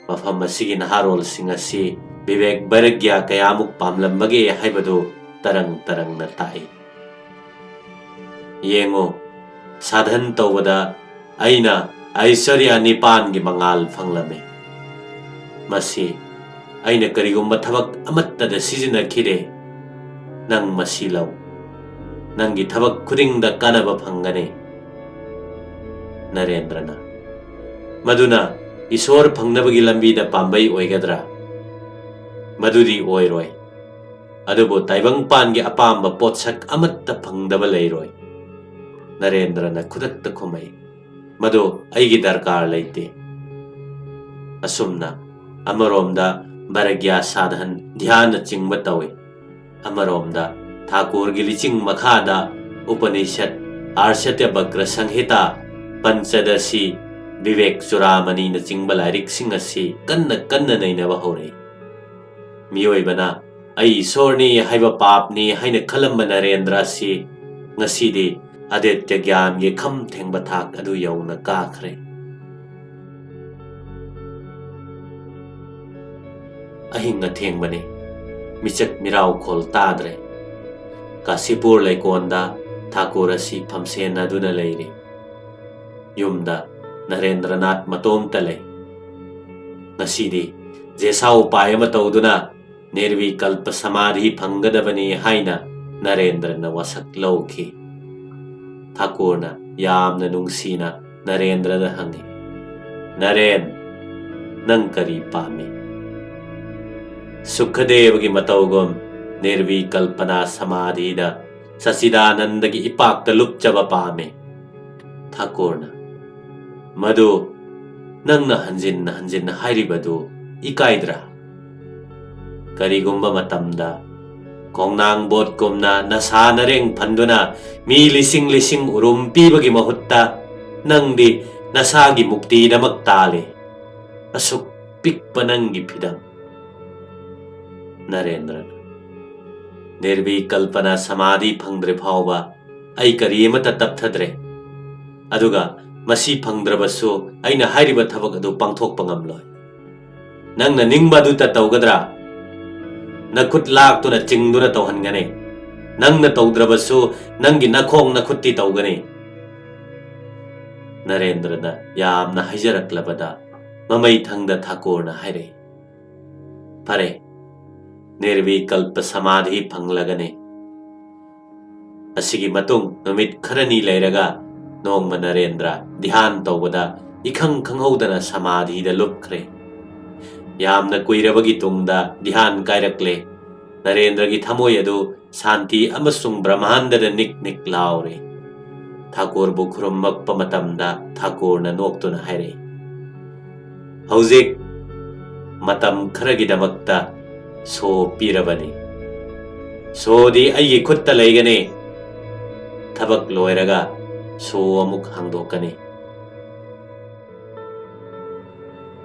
ꯃꯐꯝ ꯑꯁꯤꯒꯤ ꯅꯍꯥꯔꯣꯜꯁꯤꯡ ꯑꯁꯤ ꯕꯤꯕꯦꯛ ꯕꯩꯔꯥꯒ꯭ꯌ ꯀꯌꯥꯃꯨꯛ ꯄꯥꯝꯂꯝꯕꯒꯦ ꯍꯥꯏꯕꯗꯨ ꯇꯔꯪ ꯇꯔꯪꯅ ꯇꯥꯛꯏ꯫ ꯌꯦꯡꯉꯨ, ꯁꯥꯙꯟ ꯇꯧꯕꯗ ꯑꯩꯅ ꯑꯥꯏꯁ꯭ꯋꯔꯌ 9ꯒꯤ ꯃꯉꯥꯜ ꯐꯪꯂꯝꯃꯤ꯫ ꯃꯁꯤ ꯑꯩꯅ ꯀꯔꯤꯒꯨꯝꯕ ꯊꯕꯛ ꯑꯃꯠꯇꯗ ꯁꯤꯖꯤꯟꯅꯈꯤꯗꯦ꯫ ꯅꯪ ꯃꯁꯤ ꯂꯧ꯫ ꯅꯪꯒꯤ ꯊꯕꯛ ꯈꯨꯗꯤꯡꯗ ꯀꯥꯟꯅꯕ ꯐꯪꯒꯅꯤ꯫ ꯅꯔꯦꯟꯗ꯭ꯔꯅ, ꯃꯗꯨꯅ ꯏꯁꯣꯔ ꯐꯪꯅꯕꯒꯤ ꯂꯝꯕꯤꯗ ꯄꯥꯝꯕꯩ ꯑꯣꯏꯒꯗ꯭ꯔꯥ? ꯃꯗꯨꯗꯤ ꯑꯣꯏꯔꯣꯏ꯫ ꯑꯗꯨꯕꯨ ꯇꯥꯏꯕꯪꯄꯥꯟꯒꯤ ꯑꯄꯥꯝꯕ ꯄꯣꯠꯁꯛ ꯑꯃꯠꯇ ꯐꯪꯗꯕ ꯂꯩꯔꯣꯏ꯫ ꯅꯔꯦꯟꯗ꯭ꯔꯅ ꯈꯨꯗꯛꯇ ꯈꯨꯝꯃꯛꯏ, ꯃꯗꯨ ꯑꯩꯒꯤ ꯗꯔꯀꯥꯔ ꯂꯩꯇꯦ꯫ ꯑꯁꯨꯝꯅ ꯑꯃꯔꯣꯝꯗ ꯕꯩꯔꯥꯒ꯭ꯌ ꯁꯥꯙꯟ ꯙ꯭ꯌꯥꯟꯅꯆꯤꯡꯕ ꯇꯧꯏ, ꯑꯃꯔꯣꯝꯗ ꯊꯥꯀꯨꯔꯒꯤ ꯂꯤꯆꯤꯡ ꯃꯈꯥꯗ ꯎꯄꯅꯤꯁꯠ, ꯑꯥꯔꯁꯇ꯭ꯌꯕꯀ꯭ꯔ ꯁꯪꯍꯤꯇꯥ, ꯄꯟꯆꯗꯁꯤ, ꯕꯤꯕꯦꯛ ꯆꯨꯔꯥꯃꯅꯤꯅꯆꯤꯡꯕ ꯂꯥꯏꯔꯤꯛꯁꯤꯡ ꯑꯁꯤ ꯀꯟꯅ ꯀꯟꯅ ꯅꯩꯅꯕ ꯍꯧꯔꯛꯏ꯫ ꯃꯤꯑꯣꯏꯕꯅ ꯑꯩ ꯏꯁꯣꯔꯅꯤ ꯍꯥꯏꯕ ꯄꯥꯞꯅꯤ ꯍꯥꯏꯅ ꯈꯜꯂꯝꯕ ꯅꯔꯦꯟꯗ꯭ꯔ ꯑꯁꯤ ꯉꯁꯤꯗꯤ ꯑꯗꯤꯇ꯭ꯌ ꯒ꯭ꯌꯥꯟꯒꯤ ꯈꯝ ꯊꯦꯡꯕ ꯊꯥꯛ ꯑꯗꯨ ꯌꯧꯅ ꯀꯥꯈ꯭ꯔꯦ꯫ ꯑꯍꯤꯡ ꯑꯊꯦꯡꯕꯅꯤ꯫ ꯃꯤꯆꯠ ꯃꯤꯔꯥꯎꯈꯣꯜ ꯇꯥꯗ꯭ꯔꯦ꯫ ꯀꯥꯁꯤꯄꯨꯔ ꯂꯩꯀꯣꯟꯗ ꯊꯥꯀꯨꯔ ꯑꯁꯤ ꯐꯝꯁꯦꯟꯅꯗꯨꯅ ꯂꯩꯔꯤ꯫ ꯌꯨꯝꯗ ꯅꯔꯦꯟꯗ꯭ꯔꯅꯥꯊ ꯃꯇꯣꯝꯇ ꯂꯩ꯫ ꯉꯁꯤꯗꯤ ꯖꯦꯁꯥ ꯎꯄꯥꯏ ꯑꯃ ꯇꯧꯗꯨꯅ ꯅꯤꯔꯕꯤꯀꯜꯄ ꯁꯃꯥꯙꯤ ꯐꯪꯒꯗꯕꯅꯤ ꯍꯥꯏꯅ ꯅꯔꯦꯟꯗ꯭ꯔꯅ ꯋꯥꯁꯛ ꯂꯧꯈꯤ꯫ ꯊꯥꯀꯨꯔꯅ ꯌꯥꯝꯅ ꯅꯨꯡꯁꯤꯅ ꯅꯔꯦꯟꯗ꯭ꯔꯗ ꯍꯪꯉꯤ, ꯅꯔꯦꯟ, ꯅꯪ ꯀꯔꯤ ꯄꯥꯝꯃꯤ? ꯁꯨꯈꯗꯦꯕꯒꯤ ꯃꯇꯧꯒꯨꯝ ꯅꯤꯔꯕꯤꯀꯜꯄꯅꯥ ꯁꯃꯥꯙꯤꯗ ꯁꯆꯤꯗꯥꯅꯟꯗꯒꯤ ꯏꯄꯥꯛꯇ ꯂꯨꯞꯆꯕ ꯄꯥꯝꯃꯤ꯫ ꯊꯥꯀꯨꯔꯅ, ꯃꯗꯨ ꯅꯪꯅ ꯍꯟꯖꯤꯟ ꯍꯟꯖꯤꯟ ꯍꯥꯏꯔꯤꯕꯗꯨ ꯏꯀꯥꯏꯗ꯭ꯔꯥ? ꯀꯔꯤꯒꯨꯝꯕ ꯃꯇꯝꯗ ꯈꯣꯡꯅꯥꯡ ꯕꯣꯠꯀꯨꯝꯅ ꯅꯁꯥ ꯅꯔꯦꯡ ꯐꯟꯗꯨꯅ ꯃꯤ ꯂꯤꯁꯤꯡ ꯂꯤꯁꯤꯡ ꯎꯔꯨꯝ ꯄꯤꯕꯒꯤ ꯃꯍꯨꯠꯇ ꯅꯪꯗꯤ ꯅꯁꯥꯒꯤ ꯃꯨꯛꯇꯤꯗꯃꯛ ꯇꯥꯜꯂꯤ꯫ ꯑꯁꯨꯛ ꯄꯤꯛꯄ ꯅꯪꯒꯤ ꯐꯤꯗꯝ꯫ ꯅꯔꯦꯟꯗ꯭ꯔꯅ, ꯅꯤꯔꯕꯤꯀꯜꯄꯅ ꯁꯃꯥꯙꯤ ꯐꯪꯗ꯭ꯔꯤ ꯐꯥꯎꯕ ꯑꯩ ꯀꯔꯤ ꯑꯃꯠꯇ ꯇꯞꯊꯗ꯭ꯔꯦ꯫ ꯑꯗꯨꯒ ꯃꯁꯤ ꯐꯪꯗ꯭ꯔꯕꯁꯨ ꯑꯩꯅ ꯍꯥꯏꯔꯤꯕ ꯊꯕꯛ ꯑꯗꯨ ꯄꯥꯡꯊꯣꯛꯄ ꯉꯝꯂꯣꯏ꯫ ꯅꯪꯅ ꯅꯤꯡꯕ ꯑꯗꯨꯇ ꯇꯧꯒꯗ꯭ꯔꯥ? ꯅꯈꯨꯠ ꯂꯥꯛꯇꯨꯅ ꯆꯤꯡꯗꯨꯅ ꯇꯧꯍꯟꯒꯅꯤ꯫ Nangna taudrabasu nangi nakhong nakhutti taugani. Narendrana yamna haijaraklabada mamai thangda Thakurna haire. Pare nirvikalpa samadhi phanglagani. Asigi matung numit kharani leiraga nongma Narendra dhyan taubada ikhang khanghaudana samadhi da lupkhre. Yamna kuirabagi tungda dhyan kairakle. Narendra gi thamoi adu santi amasung brahmanda da nik nik laure. Thakur bu khurummakpa matamda Thakurna noktuna haire. Hauzik matam kharagidamakta so pirabani. So di ayi khutta leigani. Thabak loiraga so amuk hangdokani.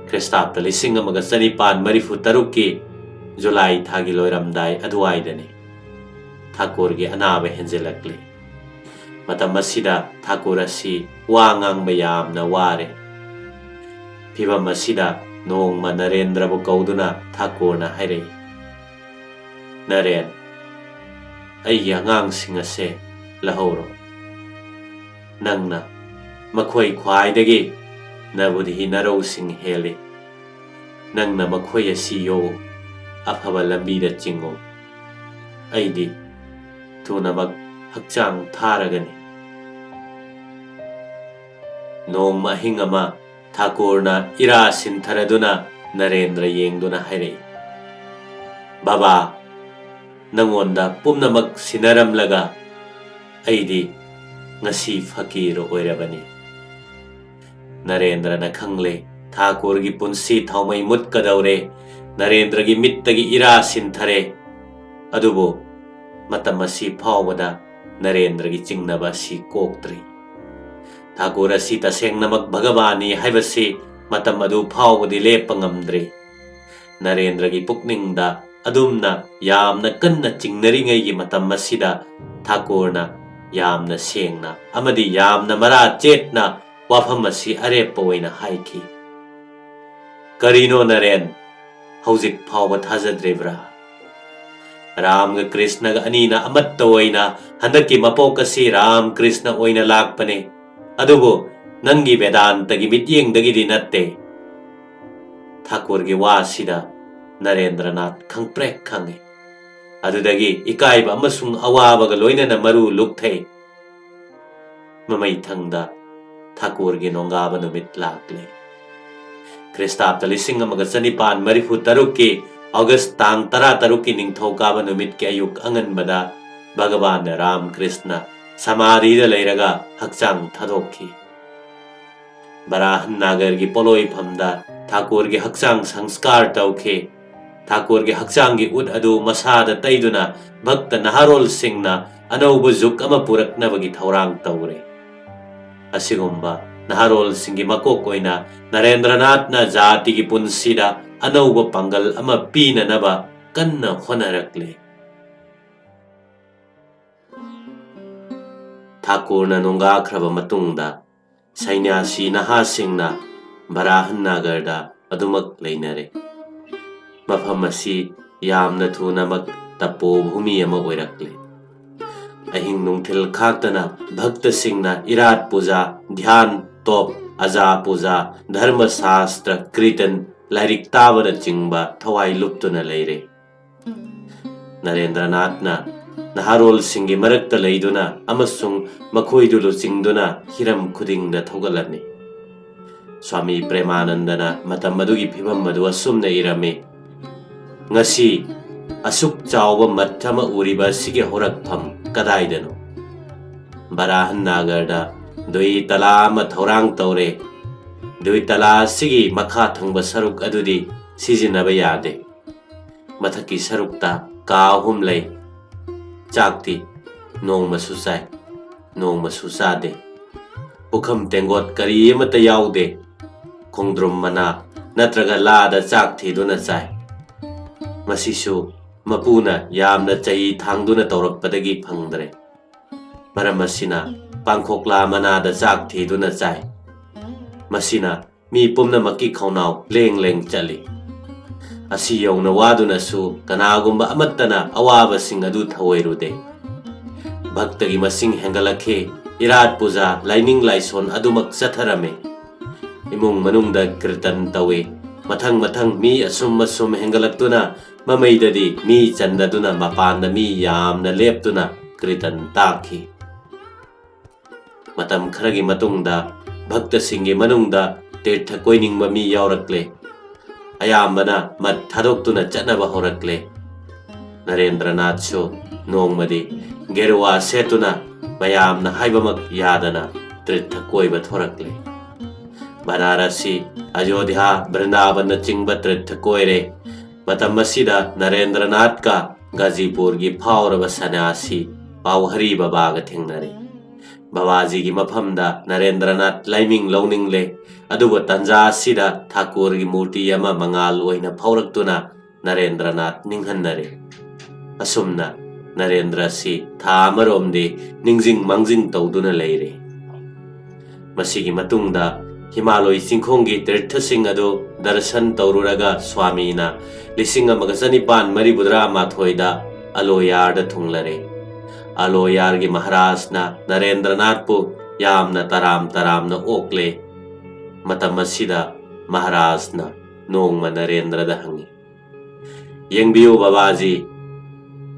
Kristapta 1946 July thagi loiramdai aduaidani. Thakur gi anaba henjelakle. Matam asida Thakur asi wa ngangba yamna ware. Phibam asida nongma Narendra bu kauduna Thakurna haire. Naren ai angangsing ase lahoro. Nangna makhoi khwaidagi nabudhi narau sing heli. Nangna makhoi asi yo afaba lambida chingo. Aidi tunamak hakchang tharagani. Nongma hingama Thakurna ira sintharaduna Narendra yengduna haire. Baba nangonda pumnamak sinaramlaga aidi ngasi fakir oirabani. Narendra na khangle Thakur gi punsi thaumai mutkadaure. Narendra gi mittagi ira sinthare. Adubo matam asi phawada Narendra gi chingnaba si koktri. Thakur asi tasengnamak Bhagavani haibasi matam adu phawadi lepa ngamdre. Narendra gi pukningda adumna yamna kanna chingnaringai gi matam asida Thakurna yamna sengna amadi yamna mara chetna wafam asi arepa oina haiki. Karino Naren hauzik phawba thajadrebra. Ram ga Krishna ga anina amatta oina handaki mapok asi Ram Krishna oina lakpane. Adubo nangi Vedanta gi mityengdagi di natte. Thakur gi wasida Narendranath khangprek khange. Adudagi ikaiba amasung awabaga loinana maru lukthe. Mamai thangda Thakur gi nongaba numit lakle. Kristapta 1946 August tang 13 ningthokaba numit ke ayuk anganbada Bhagavan Ram Krishna samadhi da leiraga hakchang thadokhi. Barahan nagar gi poloi phamda Thakur gi hakchang sanskar tauke. Thakur gi hakchang gi ud adu masada taiduna bhakta naharol singna anaubu juk ama puraknabagi thaurang taure. Asigumba naharol singi makok oina Narendranath na jati gi punsida anauba pangal ama pina naba kanna honarakle. Thakurna nongakhraba matungda Sainyasi nahasingna Barahan nagarda adumak leinare. Mafam asi yamna thunamak tapo bhumi ama oirakle. Ahing nungthil khaktana bhakta singna irat puja dhyan top aja puja dharma shastra kirtan lairik tabana chingba thawai luptuna leire. Narendranath na naharol singi marakta leiduna amasung makhoidulu chingduna hiram khudingda thogalani. Swami Premananda na matam madugi phibam madu asumna irame. Ngasi asuk chawba mathama uriba sige horakpham kadaidano. Barahan nagarda dui tala ma thaurang taure. Dui tala sigi makha thangba saruk adudi sijinaba yade. Mathaki sarukta ka hum lei. Chakti nongma susai nongma susade. Pukham tengot kari amata yaude. Khongdrum mana natraga lada chakthi duna chai. Masisu mapuna yamna chahi thangduna taurakpadagi phangdre. Maramasina pangkhokla manada chakthi duna chai. Masina mi pumna maki khaunau leng leng chali. Asi yongna waduna su kanagumba amattana awaba sing adu thawairude. Bhaktagi masing hengalakhe, irat puja laining laison adumak satharame. Imung manungda kirtan tawe, mathang mi asum hengalaktuna, mamaydadi mi chandaduna mapanda mi yamna leptuna kirtan takhi. Matam kharagi matungda, bhakta singi manungda tirtha koiningba mi yaurakle. Ayambana mat thadoktuna chatnaba horakle. Narendranath shu nongmadi gerwa setuna mayamna haibamak yadana tirtha koiba thorakle. Banarasi Ayodhya Vrindavan chingba tirtha koire. Matam masida Narendranath ka Gazipur gi phauraba sannyasi Pauhari babaga thengnare. Babaji gi maphamda Narendranath laiming launingle. Aduba tanja sida Thakur gi murti ama mangal oina phauраktuna Narendranath ninghannare. Asumna Narendra si tha amaromde ningjing mangjing tawduna leire. Masigi matungda Himalaya singkhonggi tirthasing adu darshan tawruraga Swami na lising amaga chanipan maribudra mathoida Aloyarda thunglare. Aloyar gi Maharaj na Narendranath pu yamna taram na okle. Matam asida Maharaj na nongma Narendra da hangi. Yengbiyo Babaji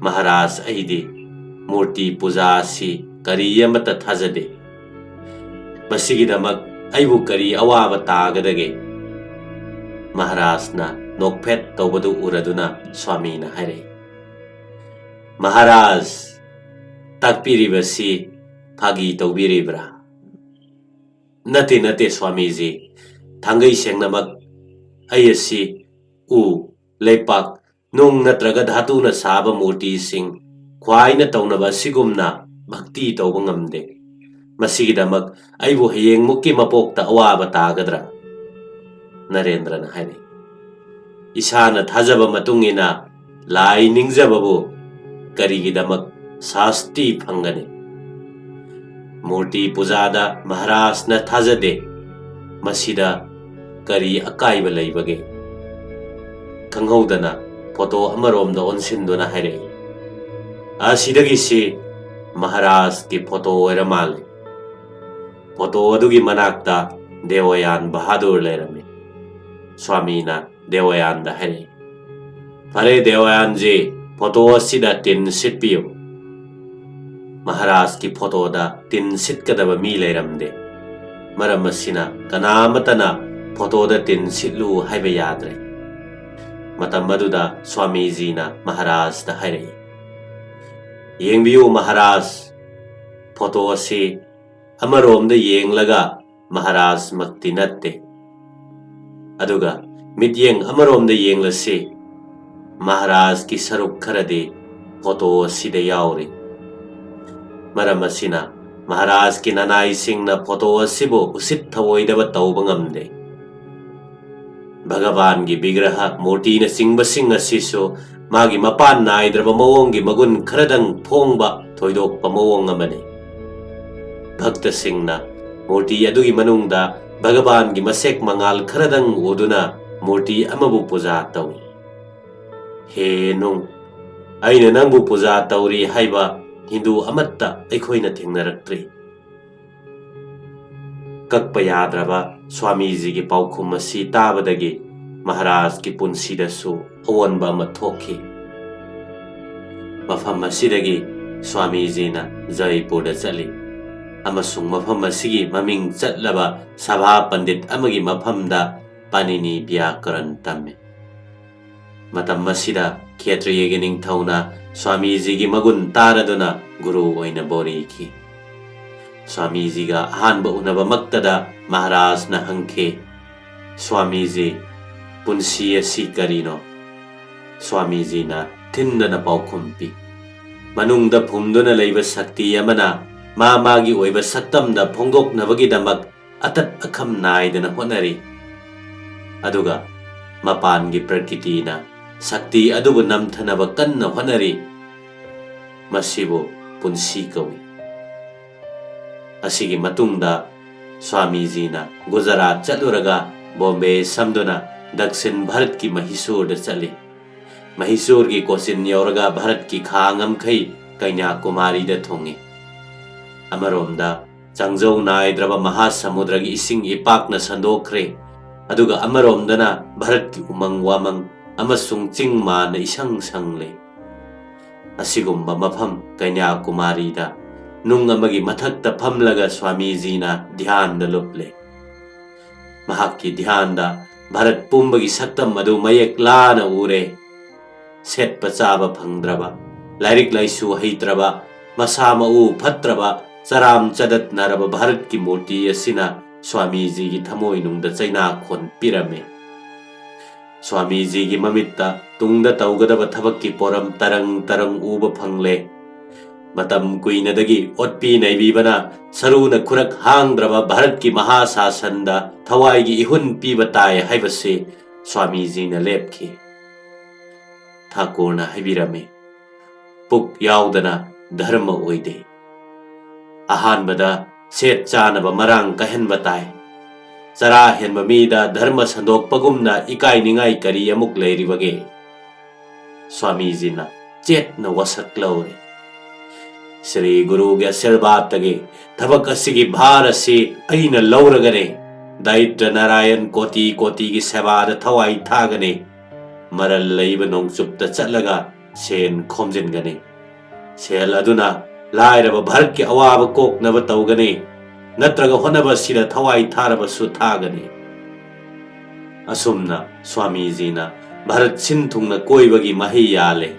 Maharaj aidi murti puja si kari amata thajade. Masigidamak aibu kari awaba tagadage. Maharaj na nokphet tawbadu uraduna Swami na haire. Maharaj takpiribasi phagi tawbiribra. Nate Swamiji thangai sengnamak ayasi u lepak nung natraga dhatu na saba murti sing khwai na tawnaba sigumna bhakti tawba ngamde. Masigidamak aibu hayeng mukki mapokta awaba tagadra. Narendra na haire. Isana thajaba matungina lai ningjababu karigidamak sasti phangane. Murti pujada Maharaj na thajade. Masida kari akaiba laibage. Kanghaudana photo amaromda onsinduna haire. Asidagi si Maharaj ki photo oiramale. Photo adugi manakta Dewayan Bahadur lerame. Swami na Dewayan da haire. Pare Dewayan ji photo asida tin sitpiyo. Maharaj ki photo da tin sitkadaba mi leramde. Maram asina kanamatana photo da tin sitlu haiba yadre. Matam maduda Swamiji na Maharaj da haire. Yengbiyo Maharaj photo asi amaromda yenglaga Maharaj makti natte. Aduga midyeng amaromda yenglasi Maharaj ki saruk kharade photo asida yauri. Maram asina Maharaj ki nanai sing na photo asibo usit thawoidaba tawba ngamde. Bhagavan gi bigraha murti na singbasing asiso magi mapan naidraba mawonggi magun kharadang phongba thoidokpa mawong amane. Bhakta singna murti adugi manungda Bhagavan gi masek mangal kharadang uduna murti amabu puja tawi. He nung aina nangbu puja tawri haiba Hindu amatta aikhoina thengnaraktre. Kakpa yadraba Swamiji gi paukhum asi tabadagi Maharaj ki punsidasu awanba ama thokhi. Mafam asidagi Swamiji na Jaipurda chali. Amasung mafam asigi maming chatlaba Sabha Pandit amagi mafamda Panini Vyakaran tamme. Matam masida Kshetriya ningthauna Swamiji gi magun taraduna guru oina boriki. Swamiji ga ahanba unaba maktada Maharaj na hangkhe. Swamiji punsi asi karino. Swamiji na tindana paukhumpi. Manungda phumduna leiba sakti amana magi oiba saktamda phongdoknabagi-damak atat akham naidana honari. Aduga mapangi prakriti na sakti adubu namthanaba kanna honari. Masibo punsi kawi. Asigi matungda Swamiji na Gujarat chaluraga Bombay samduna Dakshin Bharat ki Mysore da chali. Mysore ki kosin yauraga Bharat ki khaangam khai Kanyakumari thungi. Amaromda Changjau naidraba Mahasamudragi ising ipakna sandokre. Aduga amaromdana Bharat ki umang wamang amasung chingma na isang sangle. Asigumba mafam Kanyakumari da nung amagi mathakta phamlaga Swamiji na dhyan da luple. Mahakki dhyan da Bharat pumbagi saktam adu mayek lana ure. Set pachaba phangdraba Lairik laisu heitraba Masama u phatraba Saram chadat naraba Bharat ki murti asina Swamiji ki thamoi nungda chaina khon pirame. Swamiji ki mamitta tungda taugadaba thabak ki poram tarang tarang uba phangle. Matam kuinadagi otpi naibibana saruna kurak hangdraba Bharat ki mahasasanda thawai gi ihun piba tai haibase Swamiji na lepki. Thakurna haibirame. Puk yaudana dharma oide. Ahanbada set chanaba marang kahenba tai. Chara henba mida dharma sandok pagumna ikai ningai kari amuk leiribage. Swamiji na chet na wasak laure. Sri Guru ge Sirbatage thabak asigi bhar asi aina lauragane. Daitra Narayan koti koti gi seva thawai thagane. Maral leiba nongchupta chatlaga sen khomjingane. Sel aduna lairaba Bharat ki awaba koknaba tawgane. Natraga honaba sida thawai tharaba su thagane. Asumna Swamiji na Bharat sinthungna koibagi mahi yale.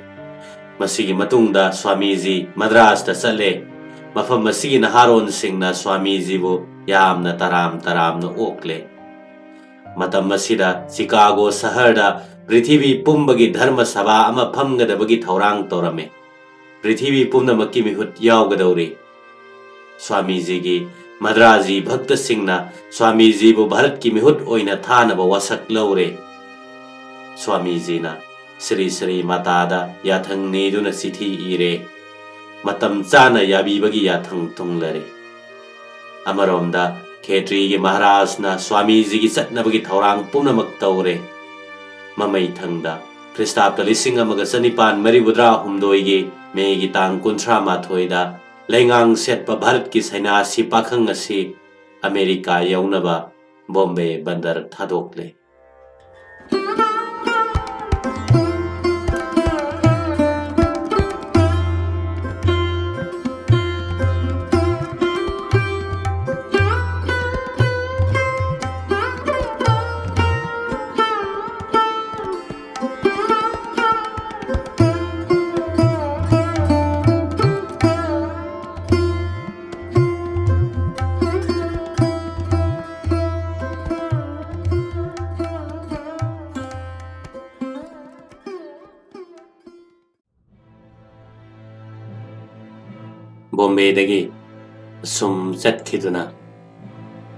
Masigi matungda Swamiji Madras da chale. Mafam masigi naharon singna Swamiji bu yamna taram na okle. Matam masida Chicago saharda Prithivi pumbagi dharma sabha ama phamgadabagi thaurang torame. Prithivi pumnamakki mihut yaugadawri. Swamiji gi Madraji Bhakta Singna Swamiji bu Bharat ki mihut oina thanaba wasak laure. Swamiji na Sri Sri Matada yathang neduna sithi ire. Matam chana yabibagi yathang tunglare. Amaromda Khetri gi Maharaj na Swamiji gi chatnabagi thaurang pumnamak taure. Mamai thangda Kristapta lising amaga sanipan maribudra humdoigi Megi tang kuntra mathoida Lengang setpa Bharat ki saina si pakhang asi Amerika yaunaba Bombay bandar thadokle. Bombay dagi sum chatkiduna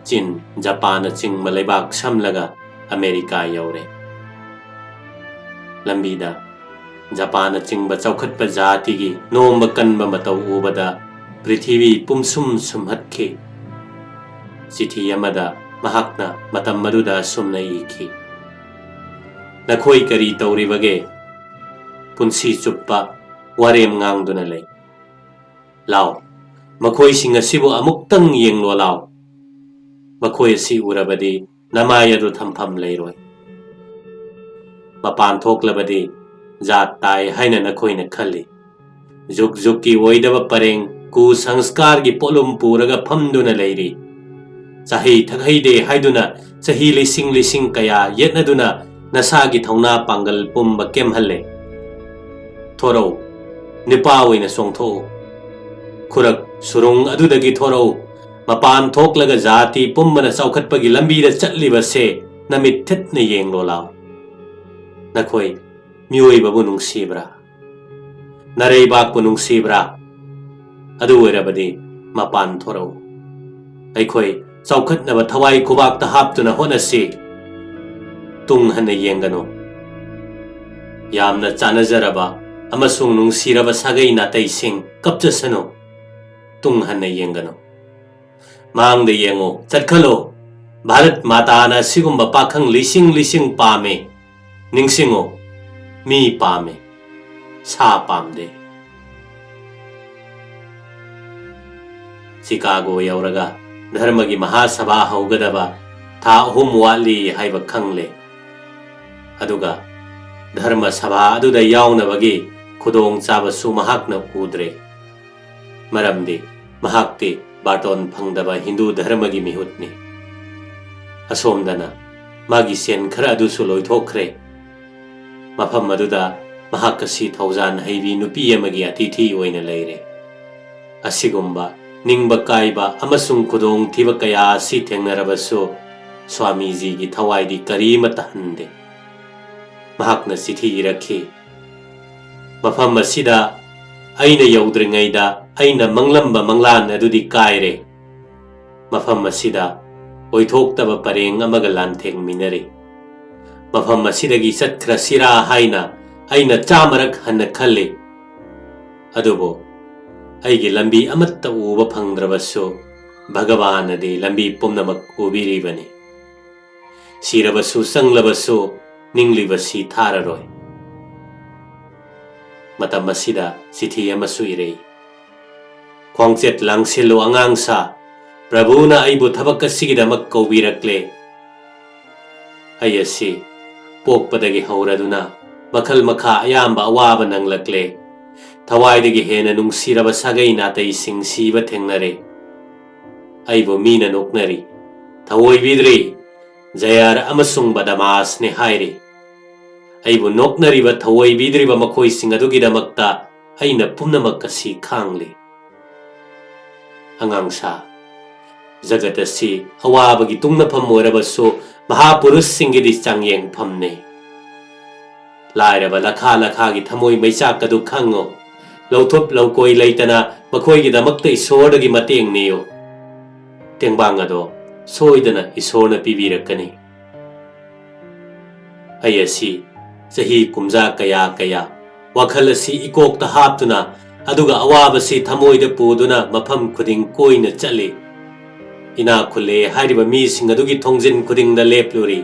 Chin Japan ching malaybak samlaga America yaure. Lambida Japan ching ba chaukhatpa jati gi nomba kanba matau ubada Prithivi pumsum sumhatki. Chithi amada mahakna matam maduda sumna iki. Nakhoi kari tauribage punsi chuppa warem ngangduna lay. Lao, makhoi sing asibu amuktang yenglo lao. Makhoi si urabadi namayadu thampham leiroi. Mapan thoklabadi jat tai haina nakhoi na khali. Juk juk ki oidaba pareng ku sanskar gi polum puraga phamduna leiri. Chahi thaghaide haiduna chahi lising kaya yetnaduna nasagi thauna pangal pumba kemhalle. Thoro nipa oina songtho. Kurak surung adudagi thorau mapan thoklaga jati pumbana chaukhatpagi lambida chatliba se namit thetna yenglo lao. Nakhoi mioibabu nungsibra nareibakbu nungsibra adu oirabadi mapan thorau. Aikhoi chaukhatnaba thawai khubakta haptuna honasi tung hanna yengano. Yamna chanajaraba amasung nungsiraba sagai natai sing kapchasano. Tung hanna yengano. Mang de yengo chatkalo Bharat Mata na sigumba pakhang lising pame. Ningsingo mi pame sa pamde. Chicago yauraga dharmagi mahasabha haugadaba tha ahum watli haiba khangle aduga dharma sabha aduda yaunabagi khudong chabasu mahakna udre maramdi mahakti baton phangdaba Hindu dharmagi mihutni asomdana magi sen khara adusu loithokre mafam aduda mahakasi thaujan haibi nupi amagi atithi oina leire asigumba ningba kaiba amasung khudong thiba kaya si thengnarabasu Swami ji gi thawaidi karimata hande mahakna sithi irakhi mafam asida aina yaudringaida aina manglamba manglan adudi kaire mafam asida oithoktaba pareng amaga lantheng minare mafam asidagi satkhra sira haina aina chamarak hanna khalle adubo aigi lambi amatta uba phangdrabasu Bhagavan adi lambi pumnamak ubiribani sirabasu sanglabasu ninglibasi thararoi matam asida sithi amasu irei khongchet langsilo angangsa Prabhuna aibu thabak asigidamak kaubirakle ayasi pokpadagi hauraduna makhal makha ayamba awaba nanglakle thawaidagi hena nungsiraba sagai natai sing siba thengnare aibu mina noknari thawoi bidri jayar amasung badamas ne haire aibu noknariba thawoi bidriba makhoi sing adugidamakta aina pumnamak asi khangle angangsa Jagatasi awabagi tungna phamorabasu Mahapurus singidi changyeng phamne lairaba lakha lakha gi thamoi maichak kadu khango lauthop laukoi leitana makhoi gi damakta isordagi mateng niyo tengbang ado soidana isorna pibirakani ayasi sahi kumja kaya kaya wakhalasi ikokta haptuna aduga awabasi thamoida puduna mafam khuding koina chali ina khule hariba mi sing adugi thongjin khudingda lepluri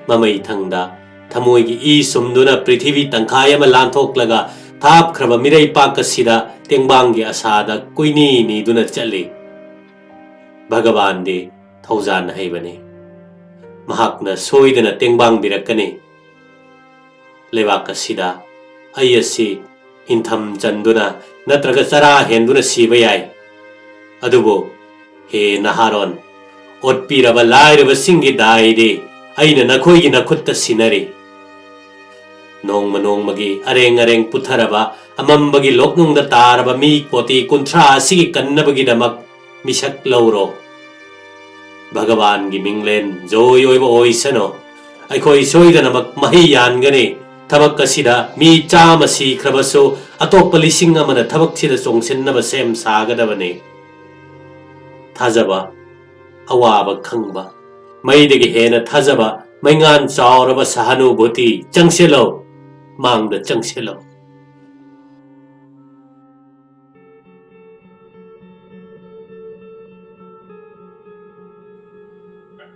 mamai thangda thamoigi I sumduna prithvi tangkhai ama lanthoklaga thap khraba mirai pakasida tengbangi asada koini ni duna chali Bhagavan de thaujan haibani mahakna soidana tengbang birakani lewakasida ayasi intham chanduna natraga chara henduna sibayai adubo he naharon otpiraba lairaba singi daide aina nakhoigi nakhutta sinari nongmagi areng putharaba amambagi loknungda taraba mi koti kunthra asigi kannabagi damak misak lauro Bhagavan gi minglen joy oiba oisano aikhoi soidanamak mahi yangani thabak asida mi chama si khrabaso atoppa lising amana thabak sida chongsinnaba sem sagadabane thajaba awaba khangba maidagi hena thajaba maingan chauraba sahanubhuti changselo mangda changselo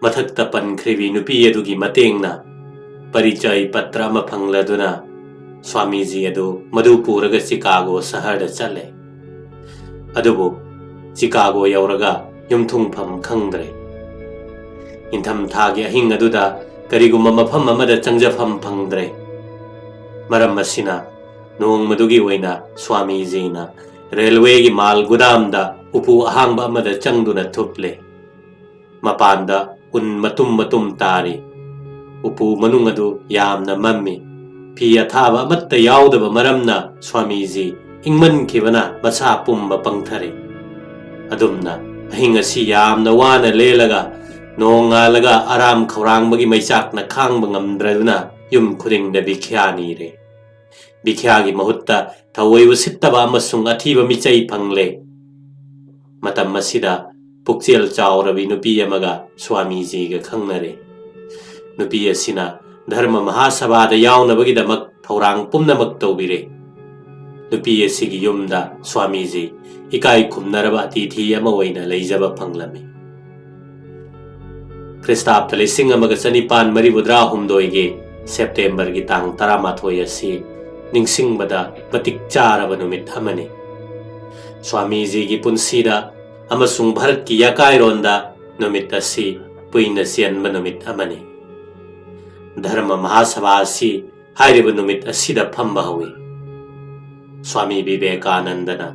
mathakta pankhrivi nupi adugi matengna parichay patra ama phangladuna Swamiji adu madupuraga Chicago saharda chale adubu Chicago yauraga yumthung pham khangdre intham thagi ahing aduda karigumma mafam amada changjafam phangdre maram asina nong madugi oina Swamiji na railway gi mal gudamda upu ahangba amada changduna thuple mapanda un matum tari upu manung adu yamna mammi phi athaba amatta yaudaba maramna Swamiji ingman khibana masa pumba pangthare adumna ahinga si yamna wana lelaga nongalaga aram khawrangbagi maichakna khangba ngamdraduna yum khudingda bikhyani re bikhyagi mahutta thawaibu sittaba amasung athiba michai phangle matam asida pukchel chaurabi nupi amaga Swamiji ga khangnare nupi asina dharma mahasabhada yaunabagi damak thawrang pumnamak tawbire nupi asigi yumda Swamiji ikai khumnaraba atithi ama oina leijaba phanglami Christapta lising amaga chanipan maribudra humdoige September gi tang 13 asi ningsingbada matik charaba numit amani Swamiji gi punsida amasung Bharat ki yakaironda numit asi puina sianba numit amani. Dharma Mahasabha asi hairiba numit asida phamba hawi. Swami Vivekananda na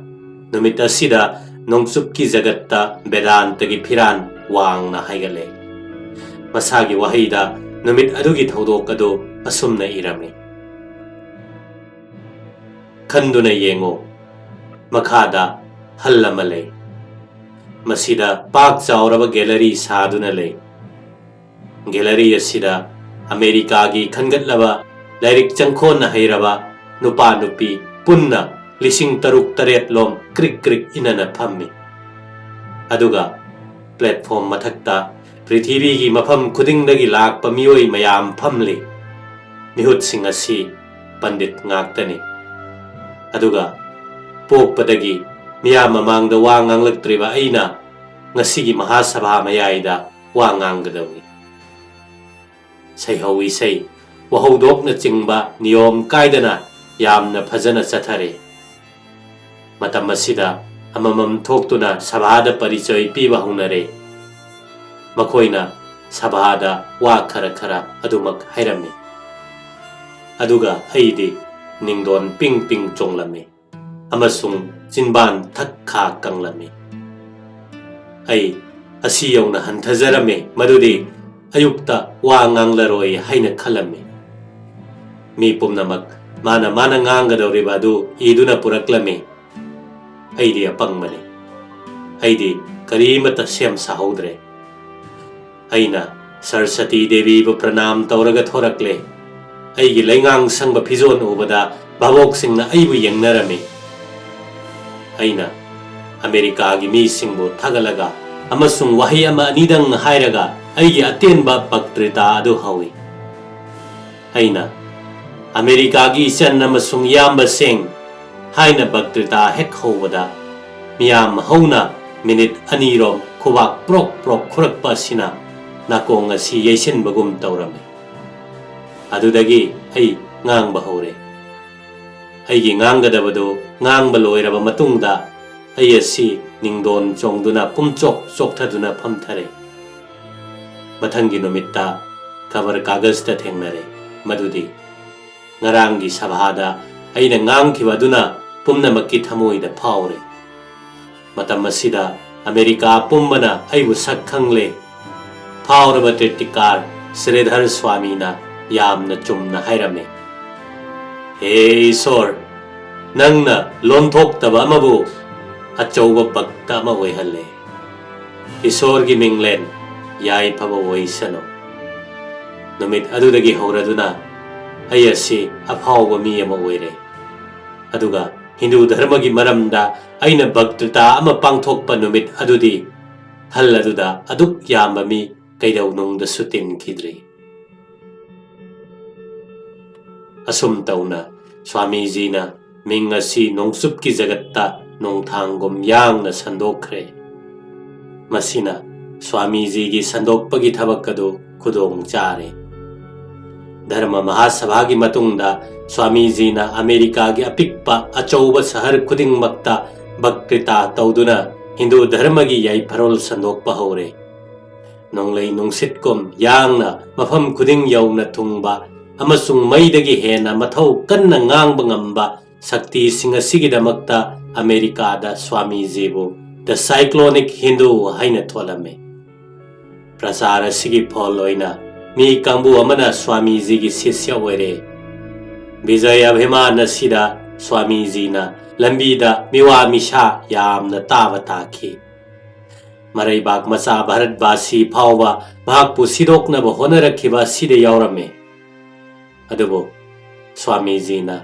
numit asida nongsup ki jagatta Vedanta gi phiran wangna haigale. Masagi wahida numit adugi thodok adu asumna irami. Khanduna yengo makhada hallama lei. Masida pak chauraba gallery saduna lei. Gallery asida America gi khangatlaba lairik changkhon na hairaba nupa nupi punna lising taruk taret lom krik krik inana phammi. Aduga platform mathakta Prithivi gi mafam khudingdagi lakpa miyoi mayam phamli. Mihut sing asi pandit ngaktani. Aduga pokpadagi miyam mamangda wa nganglaktriba aina ngasigi Mahasabha mayaida wa ngangadawi. Saihawi sai wahodokna chingba niyom kaidana yamna phajana chathare. Matam asida amamam thoktuna sabhada parichoy piba hunare. Makoina sabhada wa khara khara adumak hairami. Aduga aidi ningdon ping ping chonglami. Amasung jinban thakha kanglami. Ai asiyawna hanthazarame madudi ayukta wa nganglaroi haina khalami. Mi pumnamak mana ngangadawriba adu iduna puraklami. Aidi apangmani. Aidi karimata sem sahodre. Aina Saraswati Devi bu pranam tauraga thorakle. Aigi laingang sangba phizon ubada babok singna aibu yengnarami. Aina America gi mi singbu thagalaga amasung wahi ama anidang hairaga aigi atenba baktrita adu hawi. Aina America gi isan amasung yamba sing haina baktrita hek howada miyam hauna minute anirom khubak prok khurakpa sina nakong asi yaisin bagum taurami. Adudagi ai ngangba hore. Aigi ngangadabadu ngangba loiraba matungda ai asi ningdon chongduna pumchok chokthaduna phamthare. Mathangi numitta cover kagazta thengnare madudi ngarangi sabhada aina ngangkhibaduna pumnamakki thamoida phaure. Matam asida America pumbana aibu sakhangle. Phauraba Tritikar Sridhar Swami na yamna chumna hairame. Hey Sor, nangna lonthok taba amabu achauba bakta ama oihalle. Isor gi minglen yai phaba oisano. Numit adudagi hauraduna ayasi aphauba mi ama oire. Aduga Hindu dharma gi maramda aina baktrita ama pangthokpa numit adudi halladuda aduk yamba mi kaidaw nung da sutin kidri. Asum tauna Swamiji na mingasi nongsup ki jagatta nongthangum yang na sandokre. Masina Swamiji gi sandokpagi thabakadu khudong chare. Dharma Mahasabha gi matungda Swamiji na America gi apikpa achauba sahar khuding makta bakrita tauduna Hindu dharma gi yai pharol sandokpa hore. Nonglei nungsitkom yangna mafam khuding yauna thungba amasung maidagi hena mathau kanna ngangba ngamba sakti singa sigidamakta America da Swamiji bu the cyclonic Hindu haina tholame. Prasara sigi pholoina mi kambu amana Swamiji gi sisya oire. Vijaya Abhimana sida Swamiji na lambida miwa misha yamna tava taki. Maraibak macha Bharatbasi phauba bhakpu sidoknaba honarakhiba sida yaurame. Adubo Swamiji na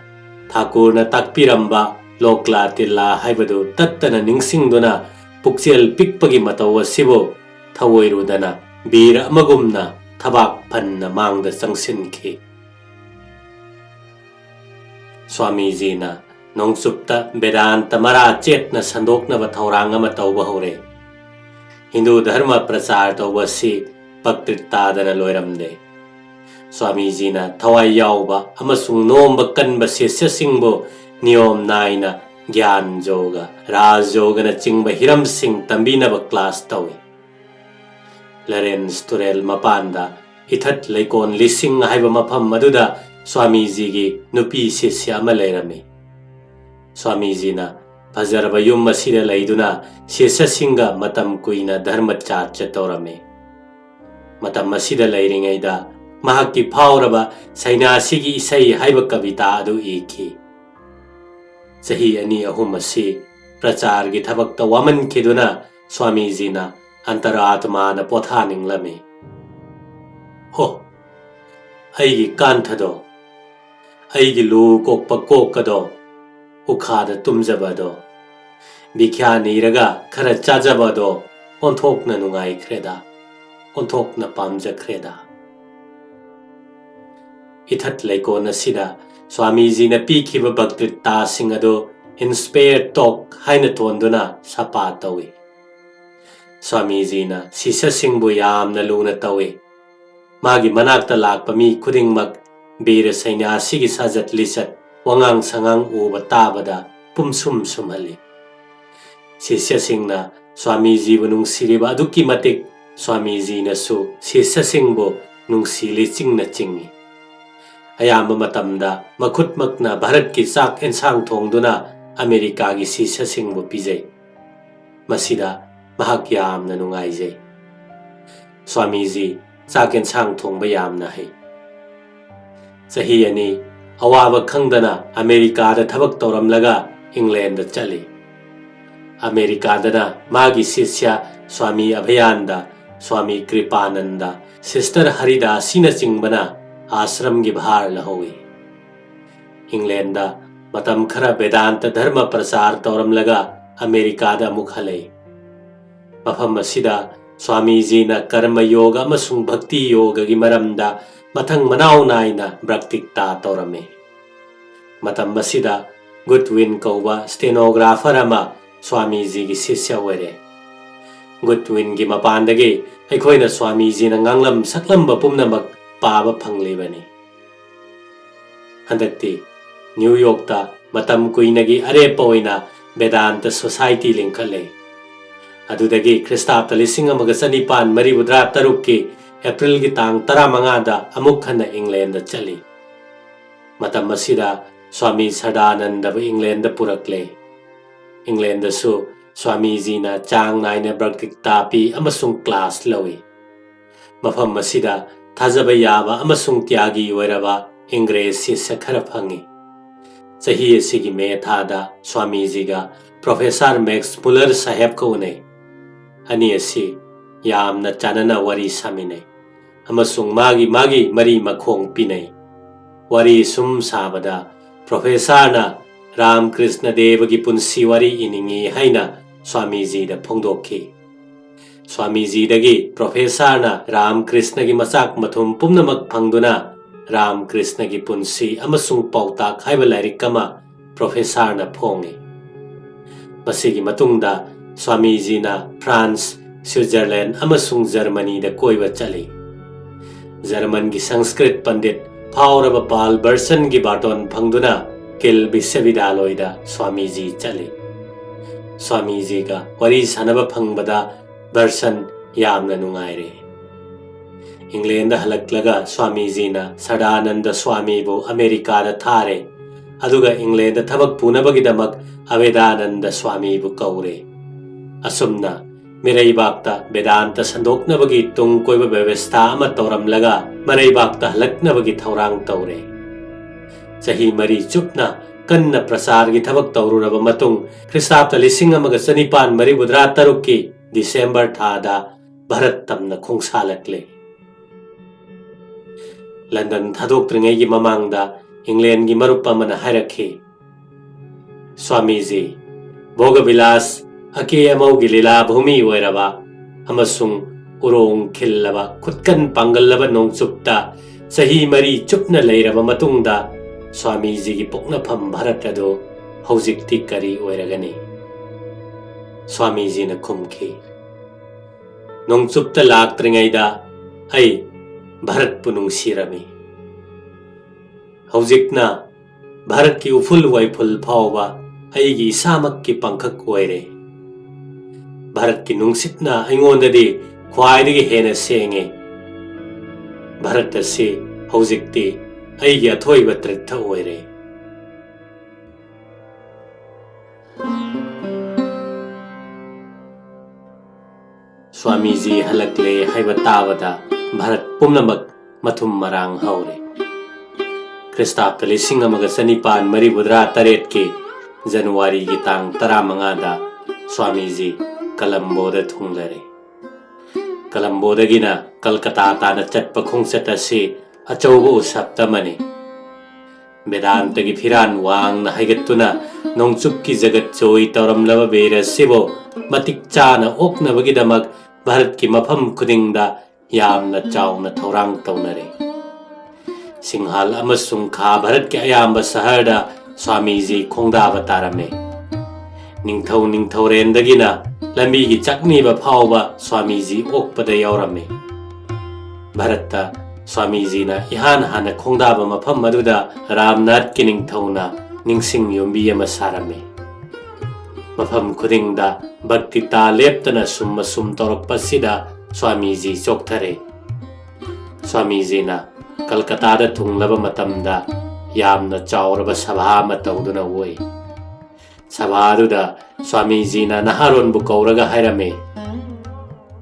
Thakurna takpiramba lokla tilla haibadu tattana ningsingduna pukchel pikpagi mataw asibo thawoirudana bir amagumna thabak phanna mangda changsinkhi. Swamiji na nongsupta Vedanta mara chetna sandoknaba thaurang ama tawba hore. Hindu dharma prachar tawba si paktritadana loiramde. Swamiji na thawai yauba amasung nomba kanba sesya singbo niyom naina ज्ञान योग राज योगना चिंब Hiram Singh तंबीनब class तौई लरेन तुरेल मपानदा इथत लेकोन लिसिंग HYBE मफम मदुदा Swami ji की नुपी शिष्य अमा लेरमे स्वामी जी ना फजरब yum मसीदा लैदुना शिष्य सिंगा मतम कुइना धर्म चार्च तौरमे मतम मसीदा लैरिंगैदा महाकी फावरब सैन्यासी की इसई हाइब कविता अदु इखी सही अनी अहुम असी प्रचार की थबक वामन खिदुना स्वामी जी ना अंतरात्मा न पोथा निंगलमे हो अईगी कांथदो अईगी लू कोक कोकदो उखाद तुमजबदो बिख्या नीरगा खर चाजबदो ओंथोकना नुंगाइख्रेदा ओंथोकना पामजख्रेदा इथत लेकोन असिदा स्वामी जी न पीखिब भक्तिता सिंह अदो इंस्पायर टॉक हाइन तोंदुना सपा तौई स्वामी जी न शिष्य सिंह यामना लूना तौई मागी मनाक्ता लाकपा मी खुदिंगमक बीर सैन्यासी की साजत लिसत वंगांग संगांग उब ताबदा पुमसुम सुमहली शिष्य सिंह न स्वामी जी बु नुंगसिरिबा अदुकी मतिक स्वामी जी नसु शिष्य सिंह बु नुंगसिली चिंगना चिंगी अयाम मतमदा मखुतमकना भारत की चाक एंसांग थोंगदुना अमेरिका की शिष्य सिंह बु पिजै मसिदा महाक यामना नुंगाइजै स्वामी जी चाक एंसांग थोंगबा यामना है सही अनी अवाब खंगदना अमेरिका दा थबक तौरमलगा इंग्लैंड दा चली अमेरिका दना मागी शिष्य स्वामी अभयानंदा स्वामी कृपानंदा सिस्टर हरिदासी न चिंगबना आश्रम की भार लहोई इंग्लैंड दा मतम खरा वेदांत धर्म प्रसार तौरमलगा अमेरिका दा मुखले मफम असिदा स्वामी जी न कर्म योग अमसुंग भक्ति योग की मरमदा मथंग मनाव नाइना ब्रक्तिकता तौरमे मतम मसिदा गुडविन कौबा स्टेनोग्राफर अमा स्वामी जी की शिष्य वरे गुडविन की मपानदगे अखोइना स्वामी जी न nganglम सकलम पुमनमक पाब फंगलेबनी हंदक्ति न्यूयॉर्क ता मतम कुइनगी अरेप ओइना वेदांत सोसाइटी लिंखले अदुदगी ख्रिस्ताब्द 1974 की एप्रिल की तांग 15 दा अमुक हन इंग्लैंड चली मतम मसिदा स्वामी सदानंद इंग्लैंड पुरकले इंग्लैंड सु स्वामी जी ना चांग नाइना ब्रक्तिकता पी अमसुंग क्लास लवी मफम मसिदा थाजब याबा अमसुंग त्यागी वरबा इंग्रेज शिष्य खर फंगी सही सिगी मेथादा स्वामी जी गा प्रोफेसर मैक्स मुलर साहेब को ने अनि असि यामना चानना वरी सामिने अमसुंग मागी मागी मरी मखोंग पिने वरी सुम साबदा प्रोफेसर ना रामकृष्ण देव की पुंसी वरी इनिंगी हाइना स्वामी जी दा फोंदोखी स्वामी जी दगी प्रोफेसर ना रामकृष्ण की मसाक मथुम पुमनमक फंगदुना रामकृष्ण की पुंसी अमसुंग पौताक हाइबा लाइरिक कमा प्रोफेसर ना फोंगे मसिगी मतुंगदा स्वामी जी ना फ्रांस स्विट्जरलैंड अमसुंग जर्मनी दा कोइबा चली जर्मन की संस्कृत पंडित फावरब पाल बर्सन की बाटोन फंगदुना किल विश्वविद्यालय दा स्वामी जी चले स्वामी जी का वरी सानब फंगबदा बर्सन यामना नुंगाइरे इंग्लैंड हलक्लगा स्वामी जी ना सदानंद स्वामी बो अमेरिका दा थारे अदुगा इंग्लैंड थबक पुनबगिदमक अवेदानंद स्वामी बु कौरे असुमना मिरैबाक्ता वेदांत संदोकनबगी तुंग कोइबा व्यवस्था अमा तौरमलगा मरैबाक्ता हलक्नबगी थौरांग तौरे चही मरी चुपना कन्न प्रसार की थबक तौरुरब मतुंग ख्रिस्ताब्द 1974 की दिसंबर थादा भारत तमना खोंगसालकले लंदन थादोक्त्रिंगै की ममांगदा इंग्लैंड की मरुप अमना हायरखे स्वामी जी भोगविलास अके अमौगी लीला भूमि ओइरबा अमसुंग उरोंग खिल्लबा खुदकन पांगल्लबा नोंगचुपता सही मरी चुपना लैरबा मतुंगदा स्वामी जी की पोक्नफम भारत अदो हौजिक्ति करी ओइरगनी स्वामी जी ने खुमखी नोंगचुपता लाक्त्रिंगैदा ऐ भारत पुनुंगसिरमी हौजिकना भारत की उफुल वाइफुल फावबा ꯑꯩꯒꯤ ꯏꯁꯥꯃꯛꯀꯤ ꯄꯥꯡꯈꯛ ꯑꯣꯏꯔꯦ ꯚꯥꯔꯠꯀꯤ ꯅꯨꯡꯁꯤꯠꯅ ꯑꯩꯉꯣꯟꯗꯗꯤ ꯈ꯭ꯋꯥꯏꯗꯒꯤ ꯍꯦꯟꯅ ꯁꯦꯡꯉꯦ ꯚꯥꯔꯠ ꯑꯁꯤ ꯍꯧꯖꯤꯛꯇꯤ ꯑꯩꯒꯤ ꯑꯊꯣꯏꯕ ꯇ꯭ꯔꯤꯊ ꯑꯣꯏꯔꯦ ꯁ꯭ꯋꯥꯃꯤꯖꯤ ꯍꯜꯂꯛꯂꯦ ꯍꯥꯏꯕ ꯇꯥꯕꯗ ꯚꯥꯔꯠ ꯄꯨꯝꯅꯃꯛ ꯃꯊꯨꯝ ꯃꯔꯥꯡ ꯍꯧꯔꯦ ꯈ꯭ꯔꯤꯁꯇꯥꯕꯇ 1937ꯀꯤ ꯖꯅꯨꯋꯥꯔꯤꯒꯤ ꯇꯥꯡ 15ꯗ ꯁ꯭ꯋꯥꯃꯤꯖꯤ ꯀꯂꯝꯕꯣꯗ ꯊꯨꯡꯂꯔꯦ ꯀꯂꯝꯕꯣꯗꯒꯤꯅ ꯀꯜꯀꯇꯥ ꯇꯥꯅ ꯆꯠꯄ ꯈꯣꯡꯆꯠ ꯑꯁꯤ ꯑꯆꯧꯕ ꯎꯁꯞꯇ ꯑꯃꯅꯤ ꯕꯦꯗꯥꯟꯇꯒꯤ ꯐꯤꯔꯥꯟ ꯋꯥꯡꯅ ꯍꯥꯏꯒꯠꯇꯨꯅ ꯅꯣꯡꯆꯨꯞꯀꯤ ꯖꯒꯠ ꯆꯣꯏ ꯇꯧꯔꯝꯂꯕ ꯕꯦꯔ ꯑꯁꯤꯕꯨ ꯃꯇꯤꯛ ꯆꯥꯅ ꯑꯣꯛꯅꯕꯒꯤꯗꯃꯛ ꯚꯥꯔꯠꯀꯤ ꯃꯐꯝ ꯈꯨꯗꯤꯡꯗ ꯌꯥꯝꯅ ꯆꯥꯎꯅ ꯊꯧꯔꯥꯡ ꯇꯧꯅꯔꯦ ꯁꯤꯡꯍꯥꯜ ꯑꯃꯁꯨꯡ ꯈꯥ ꯚꯥꯔꯠꯀꯤ ꯑꯌꯥꯝꯕ ꯁꯍꯔꯗ ꯁ꯭ꯋꯥꯃꯤꯖꯤ ꯈꯣꯡꯗꯥꯕ ꯇꯥꯔꯝꯃꯤ ꯅꯤꯡꯊꯧꯔꯦꯟꯗꯒꯤꯅ ꯂꯝꯕꯤꯒꯤ ꯆꯛꯅꯤꯕ ꯐꯥꯎꯕ ꯁ꯭ꯋꯥꯃꯤꯖꯤ ꯑꯣꯛꯄꯗ ꯌꯥꯎꯔꯝꯃꯤ ꯚꯥꯔꯠꯇ ꯁ꯭ꯋꯥꯃꯤꯖꯤꯅ ꯏꯍꯥꯟ ꯍꯥꯟꯅ ꯈꯣꯡꯗꯥꯕ ꯃꯐꯝ ꯑꯗꯨꯗ ꯔꯥꯝꯅꯥꯊꯀꯤ ꯅꯤꯡꯊꯧꯅ ꯅꯤꯡꯁꯤꯡ ꯌꯨꯝꯕꯤ ꯑꯃ ꯁꯥꯔꯝꯃꯤ ꯃꯐꯝ ꯈꯨꯗꯤꯡꯗ ꯚꯛꯇꯤ ꯇꯥ ꯂꯦꯞꯇꯅ ꯁꯨꯝ ꯇꯧꯔꯛꯄꯁꯤꯗ ꯁ꯭ꯋꯥꯃꯤꯖꯤ ꯆꯣꯛꯊꯔꯦ ꯁ꯭ꯋꯥꯃꯤꯖꯤꯅ ꯀꯜꯀꯇꯥꯗ ꯊꯨꯡꯂꯕ ꯃꯇꯝꯗ ꯌꯥꯝꯅ ꯆꯥꯎꯔꯕ ꯁꯚꯥ ꯑꯃ ꯇꯧꯗꯨꯅ ꯑꯣꯏ ꯁꯚꯥ ꯑꯗꯨꯗ ꯁ꯭ꯋꯥꯃꯤꯖꯤꯅ ꯅꯍꯥꯔꯣꯟꯕꯨ ꯀꯧꯔꯒ ꯍꯥꯏꯔꯝꯃꯤ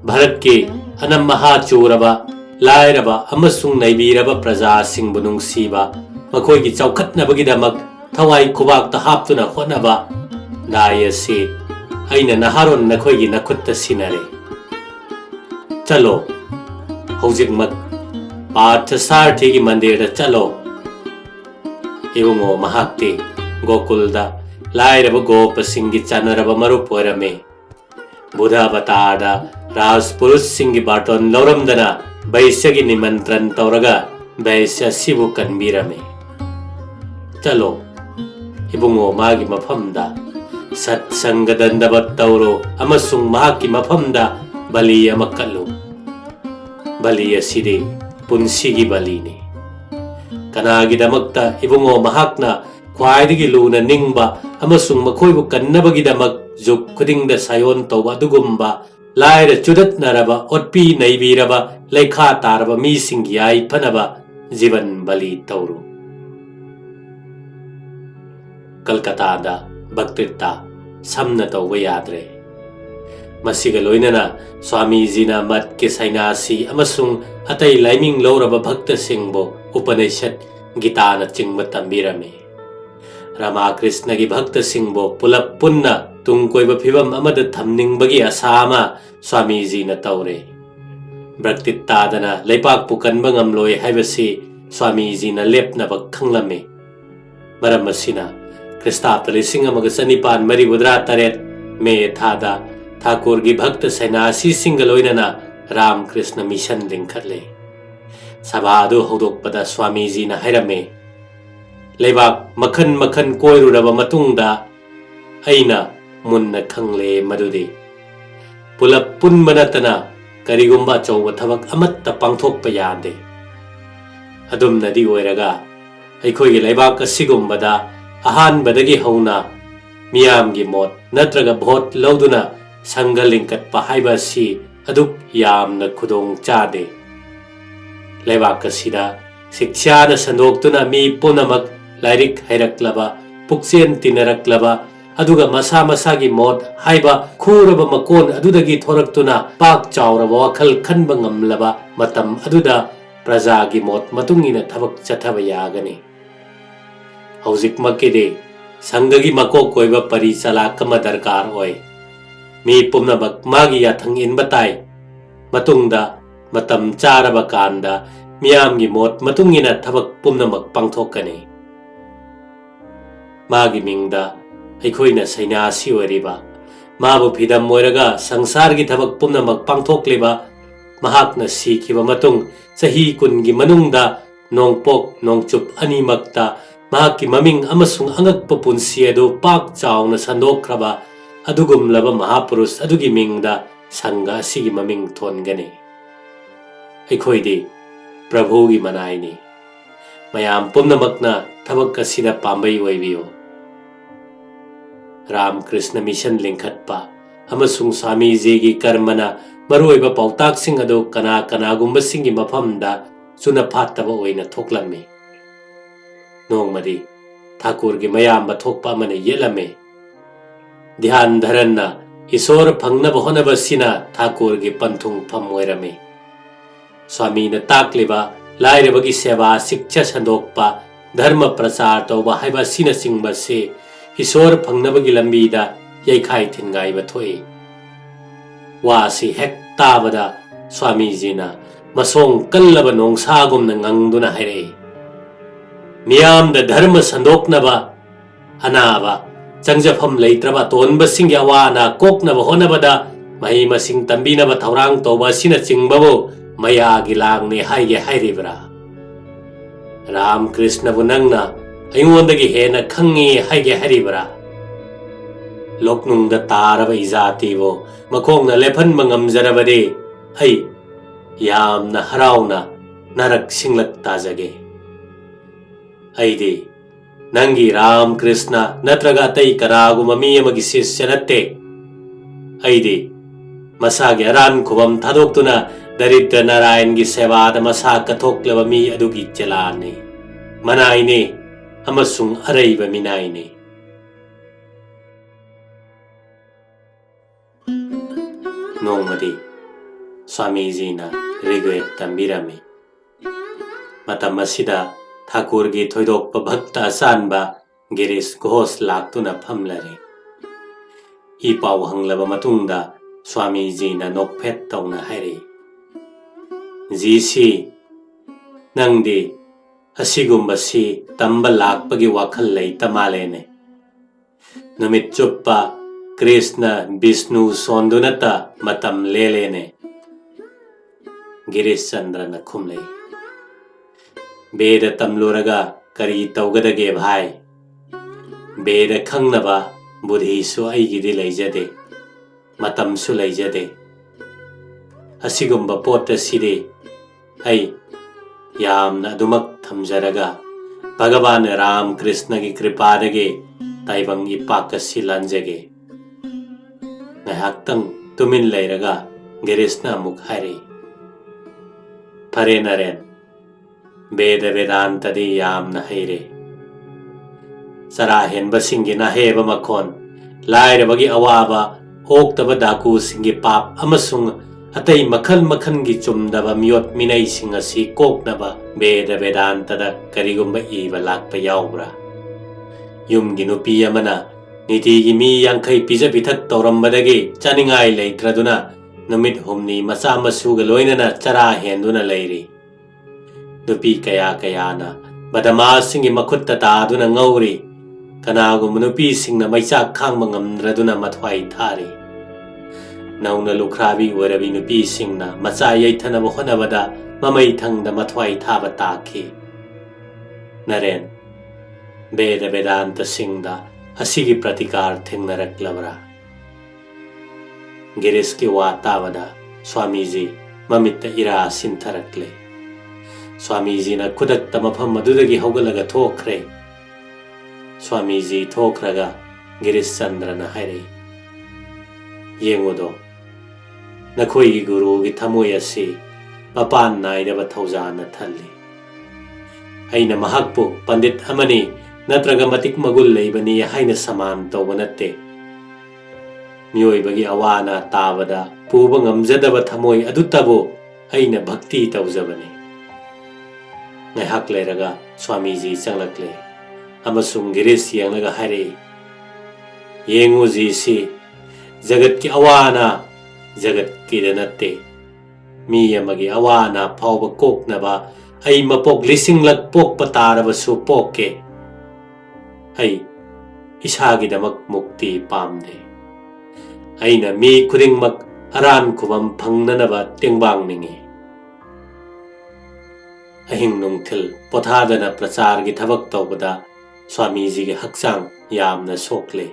ꯚꯥꯔꯠꯀꯤ ꯑꯅꯝ ꯑꯍꯥ ꯆꯨꯔꯕ ꯂꯥꯏꯔꯕ ꯑꯃꯁꯨꯡ ꯅꯩꯕꯤꯔꯕ ꯄ꯭ꯔꯖꯥꯁꯤꯡꯕꯨ ꯅꯨꯡꯁꯤꯕ ꯃꯈꯣꯏꯒꯤ ꯆꯥꯎꯈꯠꯅꯕꯒꯤꯗꯃꯛ ꯊꯋꯥꯏ ꯈꯨꯕꯥꯛꯇ ꯍꯥꯞꯇꯨꯅ ꯍꯣꯠꯅꯕ ꯗꯥꯏ ꯑꯁꯤ ꯑꯩꯅ ꯅꯍꯥꯔꯣꯟ ꯅꯈꯣꯏꯒꯤ ꯅꯈꯨꯠꯇ ꯁꯤꯟꯅꯔꯦ ꯆꯠꯂꯣ ꯍꯧꯖꯤꯛꯃꯛ ꯄꯥꯔꯊꯁꯥꯔꯊꯤꯒꯤ ꯃꯟꯗꯤꯔꯗ ꯆꯠꯂꯣ ꯏꯕꯨꯡꯉꯣ ꯃꯍꯥꯛꯇꯤ ꯒꯣꯀꯨꯜꯗ ꯂꯥꯏꯔꯕ ꯒꯣꯄꯁꯤꯡꯒꯤ ꯆꯥꯟꯅꯔꯕ ꯃꯔꯨꯞ ꯑꯣꯏꯔꯝꯃꯤ ꯕꯨꯙ ꯑꯕꯇꯥꯔꯗ ꯔꯥꯖꯄꯨꯔꯨꯁꯁꯤꯡꯒꯤ ꯕꯥꯔꯇꯣꯟ ꯂꯧꯔꯝꯗꯅ ꯕꯩꯁ꯭ꯌꯒꯤ ꯅꯤꯃꯟꯇ꯭ꯔꯟ ꯇꯧꯔꯒ ꯕꯩꯁ꯭ꯌ ꯑꯁꯤꯕꯨ ꯀꯟꯕꯤꯔꯝꯃꯤ ꯆꯠꯂꯣ ꯏꯕꯨꯡꯉꯣ ꯃꯥꯒꯤ ꯃꯐꯝꯗ ꯁꯠꯁꯪꯒ ꯗꯟꯗꯕꯠ ꯇꯧꯔꯣ ꯑꯃꯁꯨꯡ ꯃꯍꯥꯛꯀꯤ ꯃꯐꯝꯗ ꯕꯂꯤ ꯑꯃ ꯀꯠꯂꯨ ꯕꯂꯤ ꯑꯁꯤꯗꯤ ꯄꯨꯟꯁꯤꯒꯤ ꯕꯂꯤꯅꯤ ꯀꯅꯥꯒꯤꯗꯃꯛꯇ ꯏꯕꯨꯡꯉꯣ ꯃꯍꯥꯛꯅ ꯈ꯭ꯋꯥꯏꯗꯒꯤ ꯂꯨꯅ ꯅꯤꯡꯕ ꯑꯃꯁꯨꯡ ꯃꯈꯣꯏꯕꯨ ꯀꯟꯅꯕꯒꯤꯗꯃꯛ ꯖꯨꯛ ꯈꯨꯗꯤꯡꯗ ꯁꯥꯌꯣꯟ ꯇꯧꯕ ꯑꯗꯨꯒꯨꯝꯕ ꯂꯥꯏꯔ ꯆꯨꯗꯠꯅꯔꯕ ꯑꯣꯠꯄꯤ ꯅꯩꯕꯤꯔꯕ ꯂꯩꯈꯥ ꯇꯥꯔꯕ ꯃꯤꯁꯤꯡꯒꯤ ꯌꯥꯏꯐꯅꯕ ꯖꯤꯕꯟ ꯕꯂꯤ ꯇꯧꯔꯨ ꯀꯜꯀꯇꯥꯗ ꯚꯛꯇꯤꯇꯥ ꯁꯝꯅ ꯇꯧꯕ ꯌꯥꯗ꯭ꯔꯦ ꯃꯁꯤꯒ ꯂꯣꯏꯅꯅ ꯁ꯭ꯋꯥꯃꯤꯖꯤꯅ ꯃꯠꯀꯤ ꯁꯩꯅꯥꯁꯤ ꯑꯃꯁꯨꯡ ꯑꯇꯩ ꯂꯥꯏꯃꯤꯡ ꯂꯧꯔꯕ ꯚꯛꯇꯁꯤꯡꯕꯨ ꯎꯄꯅꯤꯁꯠ ꯒꯤꯇꯥꯅ ꯆꯤꯡꯕ ꯇꯝꯕꯤꯔꯝꯃꯤ ꯔꯥꯃꯥꯀ꯭ꯔꯤꯁꯅꯒꯤ ꯚꯛꯇꯁꯤꯡꯕꯨ ꯄꯨꯂꯞ ꯄꯨꯟꯅ ꯇꯨꯡ ꯀꯣꯏꯕ ꯐꯤꯕꯝ ꯑꯃꯗ ꯊꯝꯅꯤꯡꯕꯒꯤ ꯑꯁꯥ ꯑꯃ ꯁ꯭ꯋꯥꯃꯤꯖꯤꯅ ꯇꯧꯔꯦ ꯚꯛꯇꯤꯇꯥꯗꯅ ꯂꯩꯄꯥꯛꯄꯨ ꯀꯟꯕ ꯉꯝꯂꯣꯏ ꯍꯥꯏꯕꯁꯤ ꯁ꯭ꯋꯥꯃꯤꯖꯤꯅ ꯂꯦꯞꯅꯕ ꯈꯪꯂꯝꯃꯤ ꯃꯔꯝ ꯑꯁꯤꯅ ꯈ꯭ꯔꯤꯁꯇꯥꯕꯇ 1937 ꯃꯦ ꯊꯥꯗ ꯊꯥꯀꯨꯔꯒꯤ ꯚꯛꯇ ꯁꯩꯅꯥꯁꯤꯁꯤꯡꯒ ꯂꯣꯏꯅꯅ ꯔꯥꯝꯀ꯭ꯔꯤꯁꯅ ꯃꯤꯁꯟ ꯂꯤꯡꯈꯠꯂꯦ ꯁꯚꯥ ꯑꯗꯨ ꯍꯧꯗꯣꯛꯄꯗ ꯁ꯭ꯋꯥꯃꯤꯖꯤꯅ ꯍꯥꯏꯔꯝꯃꯤ ꯂꯩꯕꯥꯛ ꯃꯈꯟ ꯃꯈꯟ ꯀꯣꯏꯔꯨꯔꯕ ꯃꯇꯨꯡꯗ ꯑꯩꯅ ꯃꯨꯟꯅ ꯈꯪꯂꯦ ꯃꯗꯨꯗꯤ ꯄꯨꯂꯞ ꯄꯨꯟꯕ ꯅꯠꯇꯅ ꯀꯔꯤꯒꯨꯝꯕ ꯑꯆꯧꯕ ꯊꯕꯛ ꯑꯃꯠꯇ ꯄꯥꯡꯊꯣꯛꯄ ꯌꯥꯗꯦ ꯑꯗꯨꯝꯅꯗꯤ ꯑꯣꯏꯔꯒ ꯑꯩꯈꯣꯏꯒꯤ ꯂꯩꯕꯥꯛ ꯑꯁꯤꯒꯨꯝꯕꯗ ꯑꯍꯥꯟꯕꯗꯒꯤ ꯍꯧꯅ ꯃꯤꯌꯥꯝꯒꯤ ꯃꯣꯠ ꯅꯠꯇ꯭ꯔꯒ ꯚꯣꯠ ꯂꯧꯗꯨꯅ ꯁꯪꯘ ꯂꯤꯡꯈꯠꯄ ꯍꯥꯏꯕ ꯑꯁꯤ ꯑꯗꯨꯛ ꯌꯥꯝꯅ ꯈꯨꯗꯣꯡ ꯆꯥꯗꯦ ꯂꯩꯕꯥꯛ ꯑꯁꯤꯗ ꯁꯤꯛꯁ꯭ꯌꯥꯅ ꯁꯟꯗꯣꯛꯇꯨꯅ ꯃꯤ ꯄꯨꯝꯅꯃꯛ ꯂꯥꯏꯔꯤꯛ ꯍꯩꯔꯛꯂꯕ ꯄꯨꯛꯆꯦꯟ ꯇꯤꯟꯅꯔꯛꯂꯕ ꯑꯗꯨꯒ ꯃꯁꯥ ꯃꯁꯥꯒꯤ ꯃꯣꯠ ꯍꯥꯏꯕ ꯈꯨꯔꯕ ꯃꯀꯣꯟ ꯑꯗꯨꯗꯒꯤ ꯊꯣꯔꯛꯇꯨꯅ ꯄꯥꯛ ꯆꯥꯎꯔꯕ ꯋꯥꯈꯜ ꯈꯟꯕ ꯉꯝꯂꯕ ꯃꯇꯝ ꯑꯗꯨꯗ ꯄ꯭ꯔꯖꯥꯒꯤ ꯃꯣꯠ ꯃꯇꯨꯡ ꯏꯟꯅ ꯊꯕꯛ ꯆꯠꯊꯕ ꯌꯥꯒꯅꯤ ꯍꯧꯖꯤꯛꯃꯛꯀꯤꯗꯤ ꯁꯪꯘꯒꯤ ꯃꯀꯣꯛ ꯑꯣꯏꯕ ꯄꯔꯤꯆꯥꯂꯥꯛ ꯑꯃ ꯗꯔꯀꯥꯔ ꯑꯣꯏ ꯃꯤ ꯄꯨꯝꯅꯃꯛ ꯃꯥꯒꯤ ꯌꯥꯊꯪ ꯏꯟꯕ ꯇꯥꯏ ꯃꯇꯨꯡꯗ ꯃꯇꯝ ꯆꯥꯔꯕ ꯀꯥꯟꯗ ꯃꯤꯌꯥꯝꯒꯤ ꯃꯣꯠ ꯃꯇꯨꯡ ꯏꯟꯅ ꯊꯕꯛ ꯄꯨꯝꯅꯃꯛ ꯄꯥꯡꯊꯣꯛꯀꯅꯤ ꯃꯥꯒꯤ ꯃꯤꯡꯗ ꯑꯩꯈꯣꯏꯅ ꯁꯩꯅꯥꯁꯤ ꯑꯣꯏꯔꯤꯕ ꯃꯥꯕꯨ ꯐꯤꯗꯝ ꯑꯣꯏꯔꯒ ꯁꯪꯁꯥꯔꯒꯤ ꯊꯕꯛ ꯄꯨꯝꯅꯃꯛ ꯄꯥꯡꯊꯣꯛꯂꯤꯕ ꯃꯍꯥꯛꯅ ꯁꯤꯈꯤꯕ ꯃꯇꯨꯡ ꯆꯍꯤ 10ꯒꯤ ꯃꯅꯨꯡꯗ ꯅꯣꯡꯄꯣꯛ ꯅꯣꯡꯆꯨꯞ ꯑꯅꯤꯃꯛꯇ ꯃꯍꯥꯛꯀꯤ ꯃꯃꯤꯡ ꯑꯃꯁꯨꯡ ꯑꯉꯛꯄ ꯄꯨꯟꯁꯤ ꯑꯗꯨ ꯄꯥꯛ ꯆꯥꯎꯅ ꯁꯟꯗꯣꯛꯈ꯭ꯔꯕ ꯑꯗꯨꯒꯨꯝꯂꯕ ꯃꯍꯥꯄꯨꯔꯨꯁ ꯑꯗꯨꯒꯤ ꯃꯤꯡꯗ ꯁꯪꯘ ꯑꯁꯤꯒꯤ ꯃꯃꯤꯡ ꯊꯣꯟꯒꯅꯤ ꯑꯩꯈꯣꯏꯗꯤ ꯄ꯭ꯔꯚꯨꯒꯤ ꯃꯅꯥꯏꯅꯤ ꯃꯌꯥꯝ ꯄꯨꯝꯅꯃꯛꯅ ꯊꯕꯛ ꯑꯁꯤꯗ ꯄꯥꯝꯕꯩ ꯑꯣꯏꯕꯤꯌꯨ Ram Krishna Mission Linkhatpa amasung Swamiji gi karmana maruiba pautak sing ado kana gumba singi mafamda suna phattaba oina thoklammi. Nongmadi Thakur gi mayamba thokpa amane yelame. Dhyan dharanna Isor phangnaba honaba sina Thakur gi panthung pham oirame. Swami na takliba lairabagi seva sikcha sandokpa dharma prachar tauba haiba sina singba se Isor phangnabagi lambida yaikhai thingai ba thoi. Wa si hek tabada Swamiji na masong kallaba nongsagumna ngangduna haire. Miyamda dharma sandoknaba anaba changjafam leitraba tonba singya awana koknaba honabada mahi masing tambinaba thaurang toba sina chingbabo mayagi langne haige hairibra. Ram Krishna bunangna aingondagi hena khangi haige hairibra. Loknungda taraba izatibo makongna lephan mangamjarabade ai yamna harauna narak singlak tajage. Aidi Nangi Ram Krishna natraga tai karagu mami amagi sisya natte. Aidi masagi aran kubam thadoktuna Daridra Narayan gi sevada masa kathoklaba mi adugi chalani. Manaine amasung araiba minaine. Nongmadi Swamiji na regret tambirami. Matam asida Thakur gi thoidokpa bhakta asanba Girish Ghosh laktuna phamlare. Ipau hanglaba matungda Swamiji na nokphet tawna haire. Jisi nangdi asigumbasi tamba lakpagi wakhal leita malene. Numit chuppa Krishna Vishnu sondunata matam lelene. Girish Chandra na khumlei. Beda tamluraga kari taugadage bhai. Beda khangnaba budhi su aigidi leijade. Matam su leijade. Asigumba pota side. Ai yamna adumak thamjaraga Bhagavan Ram Krishna gi kripadage taibang ipakasi lanjage. Ngahaktang tumin leiraga Girishna mukhairi. Phare naren Veda Vedanta di yamna haire. Sarahen basingi na heba makon lairabagi awaba oktaba daku singi pap amasung atay makhal gi chumdaba miyot minay singasi koknaba Veda Vedanta da karigumba iba lakpa yaubra. Yung ginupi amana niti gimi yang kay pisa bitak taurambadagi chaningay leitraduna numit humni masa masuga loina na chara henduna leiri. Nupi kaya na badama singi makutta taduna ngauri kanagum nupi sing na maysak khang mangamdraduna mathwai thari. Nauna lukrabi warabi nupi sing na macha yaithanaba honabada mamay thangda mathwai thaba taki. Naren Veda Vedanta singda asigi pratikar thingnaraklabra. Girish ki watabada Swamiji mamitta ira sintharakle. Swamiji na kudakta mafam madudagi hogalaga thokre. Swamiji thokraga Girish Chandra na haire. Yengodo nakhoi gi guru gi thamoi asi mapan naidaba thaujana thalli. Aina mahakpu pandit amani natraga matik magul leibani haina saman tawba natte. Miyoibagi awana tabada puba ngamjadaba thamoi adutabo aina bhakti tawjabani. Ngahak leiraga Swamiji changlakle amasung Girish yanglaga haire. Yengu jisi jagat ki awana jagat ki natte. Mi amagi awana phawba koknaba ai mapok lising lak pok pataraba su pokke. Ai isagi damak mukti pamde. Aina mi kudingmak aran kubam phangnanaba tingbang ningi. Ahing nungthil pothadana prachar gi thabak tawbada Swamiji gi haksang yamna sokle.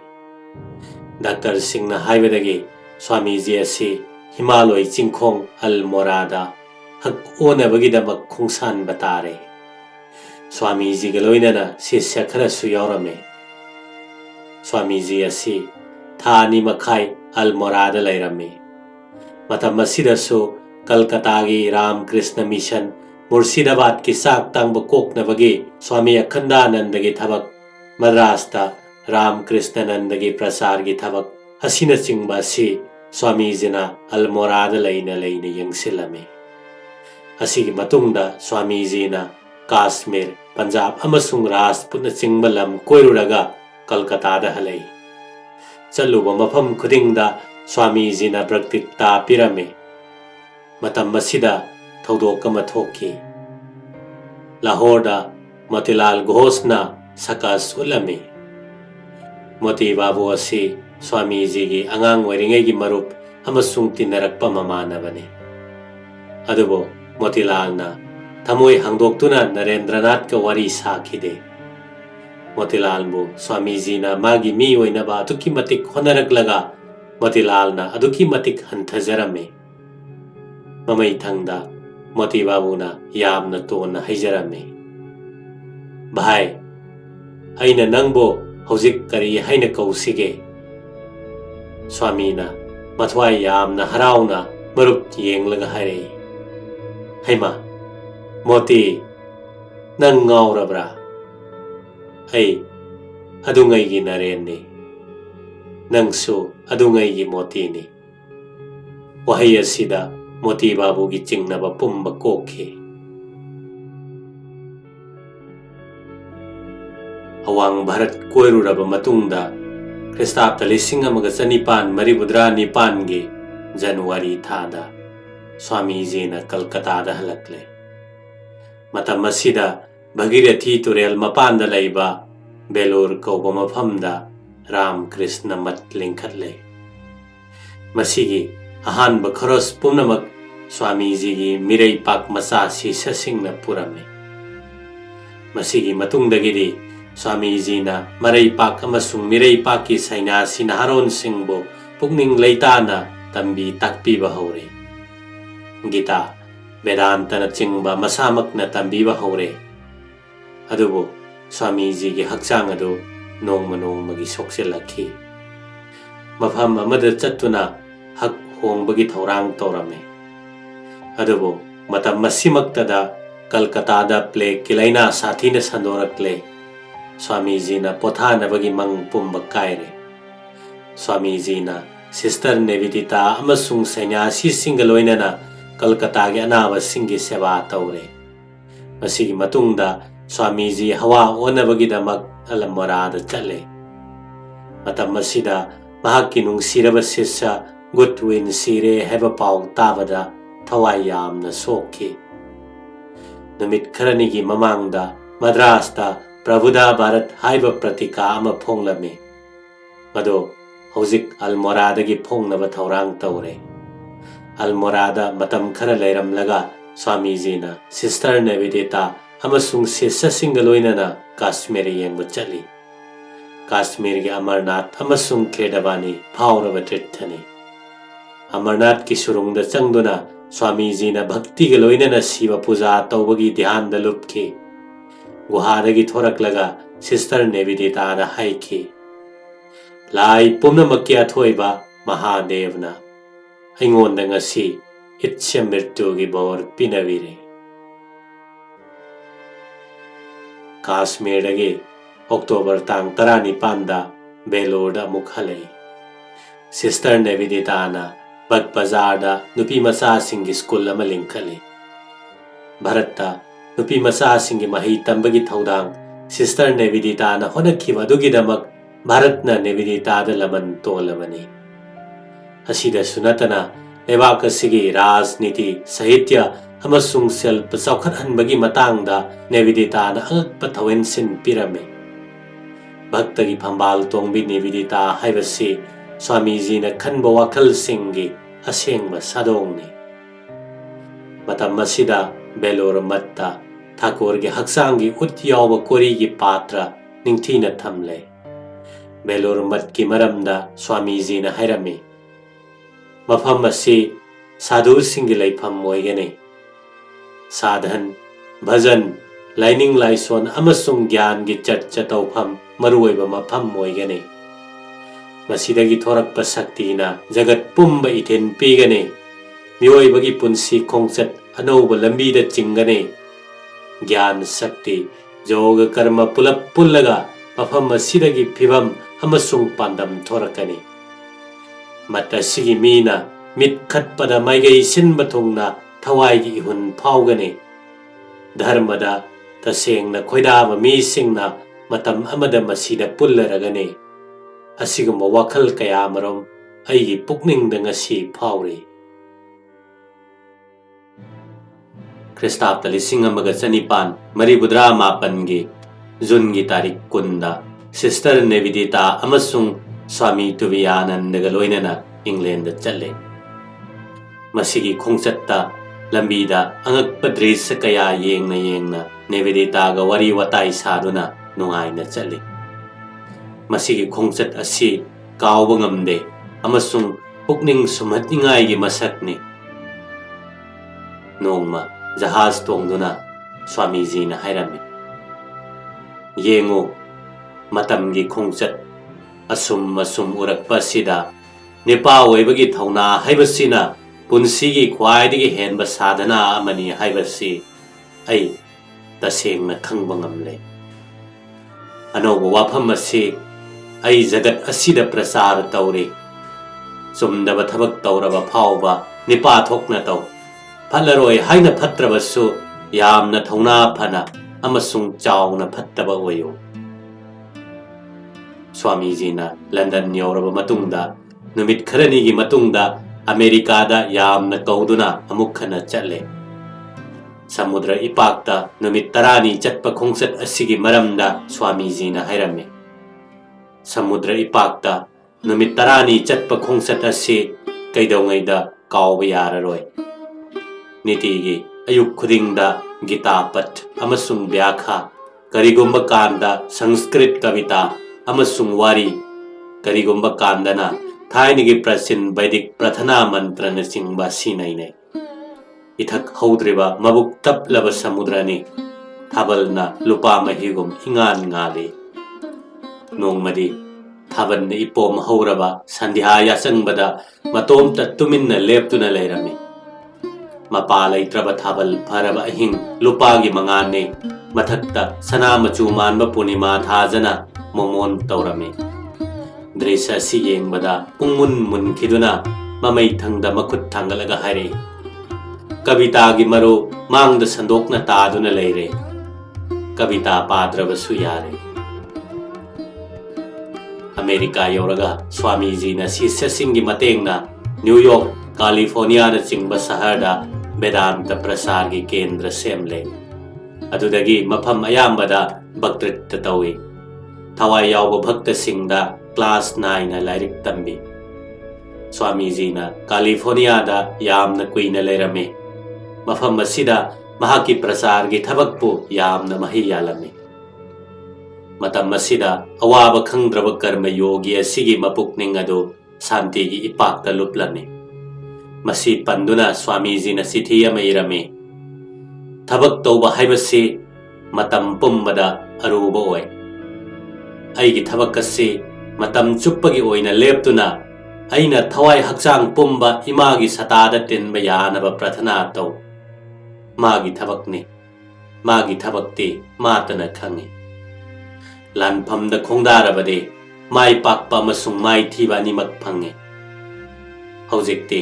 Dr. Singh na haibadagi Swamiji asi Himalaya chingkhong Almorada hak onabagi damak khungsan batare. Swamiji ga loinana sisya khara su yaurame. Swamiji asi thani makhai Almorada lairami. Matam asidasu Kolkata gi Ram Krishna Mission Murshidabad ki sak tang bukok na bagi Swami Akhandananda gi thabak Madrasta Ram Krishna Nanda gi prasar gi thabak asina chingba si Swamiji na Almorada laina yangsilami. Asigi matungda Swamiji na Kashmir, Punjab amasung Rajputna chingba lam koiruraga Kolkata da halai. Chaluba mafam khudingda Swamiji na praktikta pirame. Matam masida thodok ama thoki. Lahore da Motilal Ghosh na sakas ulami. Moti Babu asi Swamiji gi angang oiringai gi marup amasung tinarakpa mamanabani. Adubo Motilal na thamoi hangdoktuna Narendranath ka wari sakhide. Motilal bu Swamiji na magi mi oinaba aduki matik honaraklaga Motilal na aduki matik hanthajarame. Mamai thangda Moti Babu na yamna tona haijarame. Bhai, aina nangbo hojik kari haina kausige. Swami na mathwai yamna harauna marup yenglaga hairei. Haima, Moti, nang ngaurabra. Ai, adungai gi Naren ni. Nangsu adungai gi Moti ni. Wahai asida Moti Babu gi chingnaba pumba kokhe. Awang Bharat koiruraba matungda Kristapta lising amaga chanipan maribudra nipan gi January thada Swamiji na Kolkata da halakle. Matam asida Bhagirathi turel mapanda laiba Belur kauba mafamda Ram Krishna mat lingkhatle. Masigi ahanba kharos pumnamak Swamiji gi mirei pak masa si sasingna purame. Masigi matungdagidi Swamiji na marei pak amasung mirei pak ki sainasi na haron singbo pukning leitana tambi takpiba haure. Gita Vedanta na chingba masamak na tambiba haure. Adubo Swamiji gi hakchang adu nongma nongmagi soksilakhi. Mafam amada chattuna hak hongbagi thaurang taurame. Adubo matam masimaktada Kolkata da plague kilaina sathina sandorakle. Swamiji na pothanabagi mang pumba kaire. Swamiji na Sister Nivedita amasung sanyasi singaloina na Kolkata gi anaba singi seva taure. Masigi matungda Swamiji hawa onabagi-damak Almorada chale. Matam masida mahakki nungsiraba sisya Goodwin sire haiba pau tabada thawai yamna sokhi. Numit kharanigi mamangda Madrasta Prabhuda Bharat haiba pratika ama phonglame. Mado hojik Almorada gi phongnaba thaurang taure. Almorada matam khara leiramlaga Swamiji na Sister Nivedita amasung sisa singaloina na Kashmir yengba chali. Kashmir gi Amarnath amasung Kedavani phauraba trithani. Amarnath ki surungda changduna Swamiji na bhakti galoina na Shiva puja tawbagi dhyan da lupki. Guhadagi thoraklaga Sister Nivedita na haiki. Lai pumnamakki athoiba Mahadevna. Aingonda ngasi itcha mirtu gi bor pinavire. Kashmir dagi October tang 19 Belur da mukhalei. Sister Nivedita na Bagpazar da nupi masa singi school ama lingkhali. Bharata nupi masa singi mahi tambagi thaudang Sister Nivedita na honakhiba dugidamak Bharat na Nivedita da laman tolabani. Asida sunatana lebak asigi rajniti sahitya amasung selpa chaukhathanbagi matangda Nivedita na angakpa thawensin pirame. Bhaktagi phambal tongbi Nivedita haibasi Swamiji na khanba wakhal singi asengba sadongni. Matam masida Belur matta Thakur gi haksangi utyawba kori gi patra ningthina thamle. Belur mat ki maramda Swamiji na hairami. Mafam asi sadhu singi laifam moigani. Sadhan, bhajan, laining laison amasung gyan gi charcha tawpham maruoiba mafam moigani. Masidagi thorakpa saktina jagat pumba iten pigane mioibagi punsi khongchat anouba lambida chingane gyan sakti yoga karma pulap pullaga mafam asidagi phibam amasung pandam thorakani matasigi mina mit khatpada maigai sinba thungna thawaigi ihun phaugani dharmada tasengna khoidaba mi singna matam amada masida pullaragani asiguma wakhal kaya marom aigi pukningda ngasi phauri Kristapta lising amaga chanipan maribudra mapangi jungi tarik kunda Sister Nevidita amasung Swami Vivekananda loinana England da challe masigi khongchatta lambida angakpa drisa kaya yengna Nevidita ga wari watai saduna nungaina challe masigi khongchat asi kawba ngamde amasung pukning sumatningai gi masakni nongma jahaz tongduna Swami ji na hairame yengo matamgi khongchat asum urakpa sida nepa oibagi thauna haibasina punsigi khwaidigi henba sadhana amani haibasi ai tasengna khangba ngamle anoba wafam asi ai jagat asida prasar tauri sumdaba thabak tauraba phauba nipa thokna tau phalaroi haina phatrabasu yamna thauna phana amasung chauna phattaba oyo Swami ji na London yauraba matungda numit kharani gi matungda America da yamna kauduna amukhana challe samudra ipakta numit tarani chatpa khongchat asigi maramda Swami ji na hairame samudra ipakta numit tarani chatpa khongchat asi kaidongaida kawba yararoi nitigi ayuk khudingda gita pat amasung vyakha karigumba kanda sanskrit kavita amasung wari karigumba kandana thainigi prasin vedic prathana mantra na singba sinaine ithak haudriba mabuk taplaba samudrani thabalna lupa mahigum ingan ngale nongmadi thabanna ipom hauraba sandhya yasangbada matomta tuminna leptuna leirami mapa laitraba thabal pharaba ahing lupagi mangane mathakta sana machu manba punima thajana momon taurame dresa si yengbada pungmun mun khiduna mamai thangda makhut thangalaga haire kavita gi maru mangda sandokna taduna leire kavita padraba su yare America yoraga Swami ji na sisya singi matengna New York California na chingba saharda Vedanta prasar gi kendra semle adudagi mafam ayambada bhaktrit tawi thawai yawba bhakta singda class 9 na lairik tambi Swami ji na California da yamna kuina leirame mafam asida mahaki prasar gi thabakpu yamna mahiyalame matam asida awaba khangdraba karma yogi asigi mapukning adu santi gi ipakta luplane masi panduna Swami ji na sithiya mairame thabak tauba haibasi matam pumbada aruba oi aigi thabak asi matam chuppagi oina leptuna aina thawai hakchang pumba imagi satada tinba yanaba prathana tau magi thabakni magi thabakti matana khangi lanphamda khongdarabade mai pakpa amasung mai thiba animak phange haujikti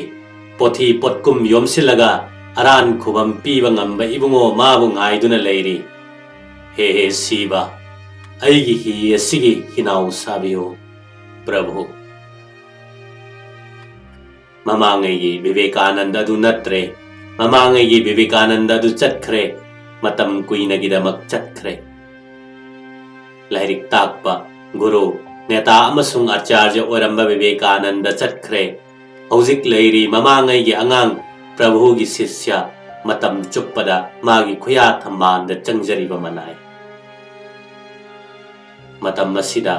pothi potkum yomsilaga aran khubam piba ngamba ibungo mabu ngaiduna leiri he siba aigi hi asigi hinau sabiyo prabhu mamangai Vivekananda du natre mamangai Vivekananda du chatkre matam kuina gidamak chatkre lairik takpa guru neta amasung acharya oramba Vivekananda chatkre hauzik leiri mamangai gi angang prabhu gi sisya matam chuppada magi khuya thambanda changjariba manai matam masida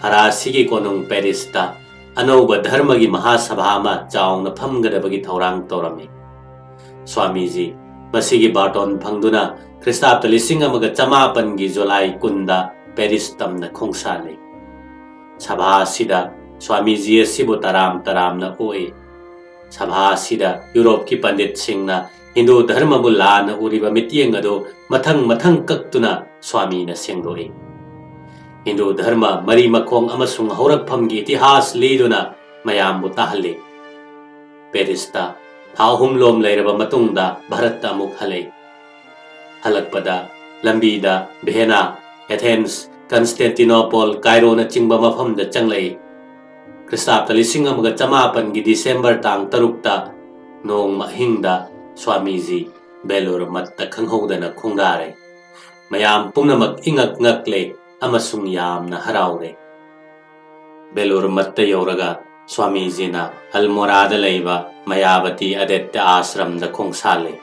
farasigi konung perista anouba dharma gi mahasabha ma chaungna phamgadabagi thaurang torami Swami ji masigi baton phangduna Kristapta lising amaga chamapan gi July kunda Paris tamna khongsale sabha sida Swami ji asibu taram na oi sabha sida Europe ki pandit singna Hindu dharma bulla na uriba mitieng ado mathang kaktuna Swami na sengdoi Hindu dharma mari makong amasung haurakpham gi itihas liduna mayam bu tahali Perista thahum lom leiraba matungda Bharatda amuk halai halakpada lambida Vienna Athens Constantinople Cairo na chingba mafamda changlai Kristabta 1958 gi December tang tarukta nong mahingda Swamiji Belur matta khanghodana khongdare mayam pumnamak ingak ngakle amasung yamna haraure Belur matta yoraga Swamiji na Almorada leiba Mayavati adetta ashram da khongsale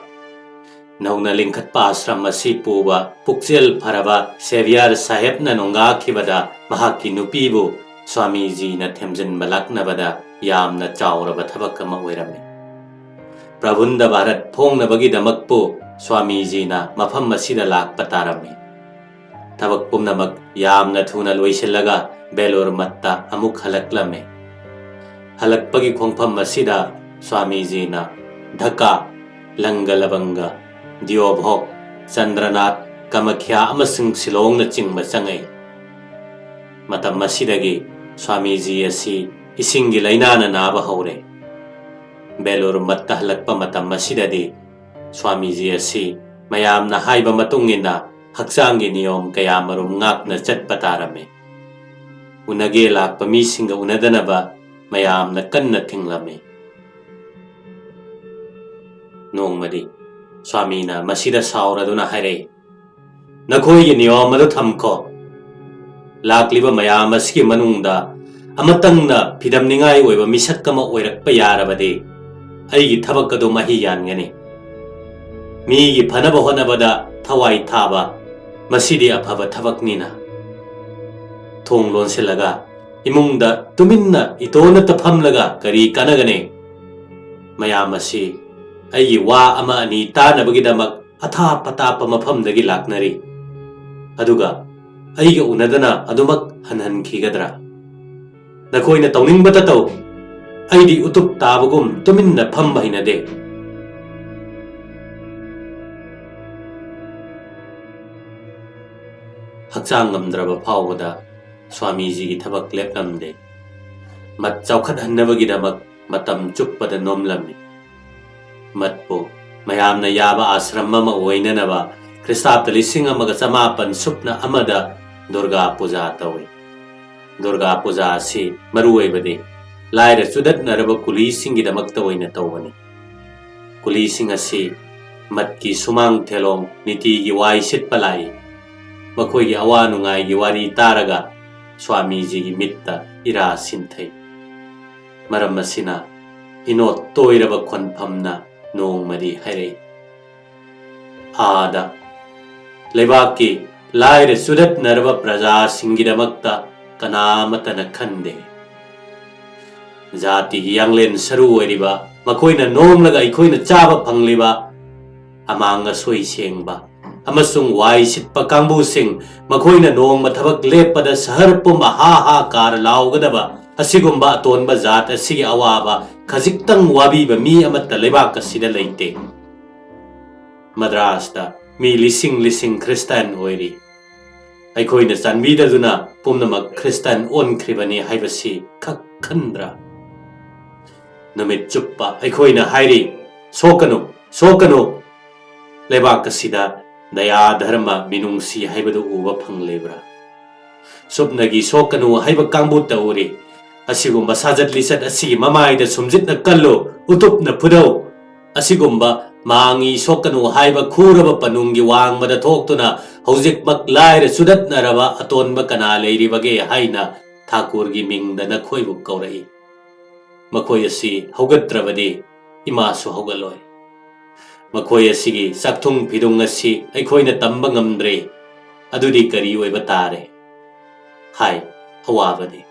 nauna lingkhatpa ashram asi puba pukchel pharaba Xavier Sahib na nonga khibada mahaki nupibu Swamiji na themjin balaknabada yamna chauraba thabak ama oirame Prabhunda Bharat phongnabagi damakpu Swamiji na mafam masida lakpa tarame thabak pumnamak yamna thuna loisillaga Belur matta amuk halaklame halakpagi khongpham masida Swamiji na Dhaka Langalabanga Diobhok Chandranath Kamakhya amasung Silong na chingba changai matam masidagi Swamiji asi isingi lainana naba haure Belur matta halakpa matam masidadi Swamiji asi mayamna haiba matungina haksangi niyom kayamarum ngakna chatpa tarame unage lakpa misinga unadanaba mayamna kanna thinglame nongmadi Swamina masida sauraduna haire nakhoi niyom adu thamko lakliba mayam asiki manungda amatangna phidamningai oiba misakkama oirakpa yarabadi aigi thabak adu mahi yangani migi phanaba honabada thawai thaba masidi aphaba thabaknina thong lonsilaga imungda tuminna itona tafamlaga kari kanagane mayam asi aigi wa ama ani tanabagidamak atha patapa mafamdagi laknari aduga aiga unadana adumak hanhan khigadra nakoina tawningbata taw aidi utup tabagum tuminna phamba hinade hakchang ngamdraba phawada Swamiji gi thabak leplamde mat chawkhat hannabagi damak matam chukpada nomlami matpo mayamna yaba ashram ma oinanaba Kristabta 1958 supna amada Durga Puja tawi Durga Puja si maruoibadi laira sudatnaraba kuli singidamak tawina tawani kuli singasi matki sumang thelong niti gi wai sit palai makhoi gi awanu ngai gi wari taraga Swamiji gi mitta ira sinthai maram masina inot toiraba khonphamna nongmadi haire ada lebaki laire sudatnaraba praja singidamakta kanamatana khande jati gi yanglen saru oiriba makoina nomlaga ikoina chaba phangliba amanga soi sengba amasung wai sitpa kangbu sing makoina nongma thabak leppada sahar pumba ha kar laugadaba asigumba tonba jat asigi awaba khajiktang wabiba mi amatta lebak asida leite Madrasta mi lising Christian oiri aikoina sanbidaduna pumnamak Christian onkribani haibasi khakhandra namit chuppa aikoina hairi sokanu lebak asida daya dharma minungsi haibadu uba phanglebra supnagi sokanu haiba kangbu tauri asigumba sajat lisat asigi mamaida sumjitna kallo utupna phudau asigumba mangi sokanu haiba khuraba panungi wangmada thoktuna hojikmak laire sudatnaraba atonba kana leiribage haina thakurgi mingda nakhoibu kaurai makhoi asi hogatrabadi imasu hogaloi makhoi asigi sakthung phidung asi aikoina tamba ngamdre adudi kari oiba tare hai awabadi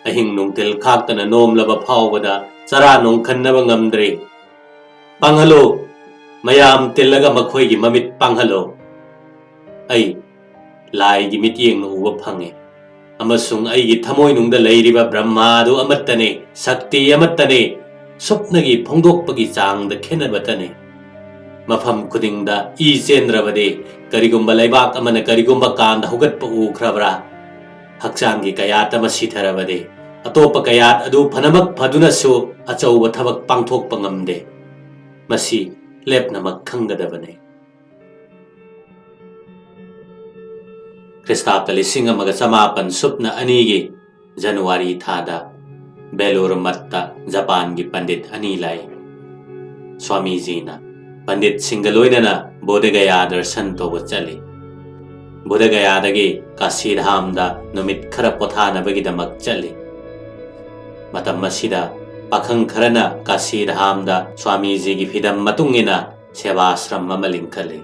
ahing nungtel khaktana nomlaba phawbada chara nong khannaba ngamdre panghalo mayam tillaga makhoi gi mamit panghalo ai lai gi mitieng no uba phange amasung aigi thamoinungda leiriba brahmadu amattane sakti amattane supnagi phongdokpagi changda khenabatane mafam khudingda I chendrabade karigumba laibak amana karigumba kanda hogatpa ukhrabra hakchangi kayat ama sitharabade atopa kayat adu phanamak phadunasu achauba thabak pangthokpa ngamde masi lepnamak khangadabane Kristapta lising amaga samapan supna anigi January thada Belur matta Japan gi pandit anilai Swami Jina pandit singaloinana Bodhgaya darshan toba chali Bodhgaya dagi Kashi dhamda numit khara pothana bagidamak chali matam masida pakhang kharana Kashi dhamda Swami Ji gi phidam matungina seva ashram amalingkhali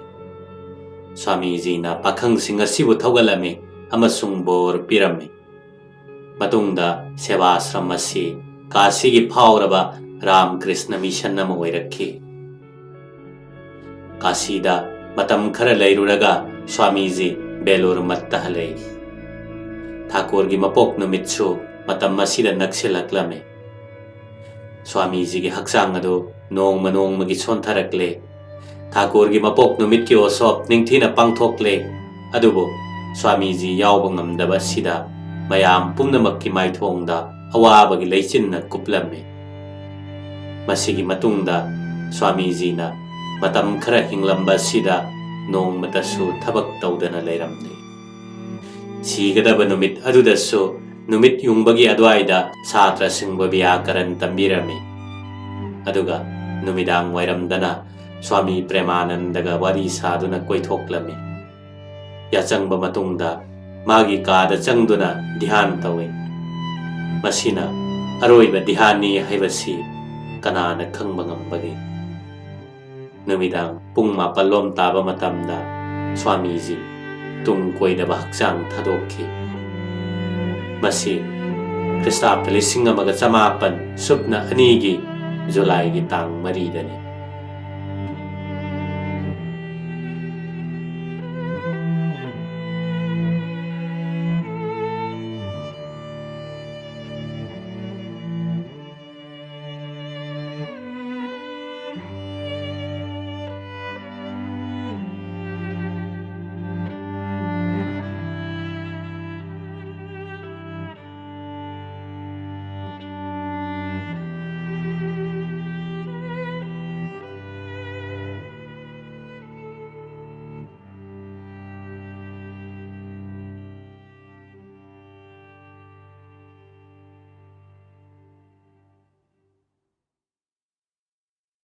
Swami Jina pakhang sing asibu thogalami amasung bor pirami matungda seva ashram asi Kashi gi phauraba Ram Krishna mission nama oirakhi Kashi da matam khara leiruraga Swami Ji Belur matta halei Thakur gi mapok numitsu matam masida naksilaklame Swami Ji gi haksang adu nong magi sontharakle Thakur gi mapok numit ki osop ningthina pangthokle adubo Swami Ji yawba ngamdaba sida mayam pumnamak ki maithongda awabagi leichinna kuplamme masigi matungda Swami Ji na matam khara hinglamba sida nong matasu thabak tawdana leiramne sigadaba numit adudasu numit yungbagi adwaida satra singba vyakaran tambirame aduga numidang wairamdana Swami Premanandaga wari saduna koithoklame yachangba matungda magi kada changduna dhyan tawe masina aroiba dhyanni haibasi kanana khangba ngambagi numidang pung mapalom taba matamda Swami Ji tung koidaba hakchang thadokhi masi Kristapta lising amaga samapan supna anigi July gi tang 4 dani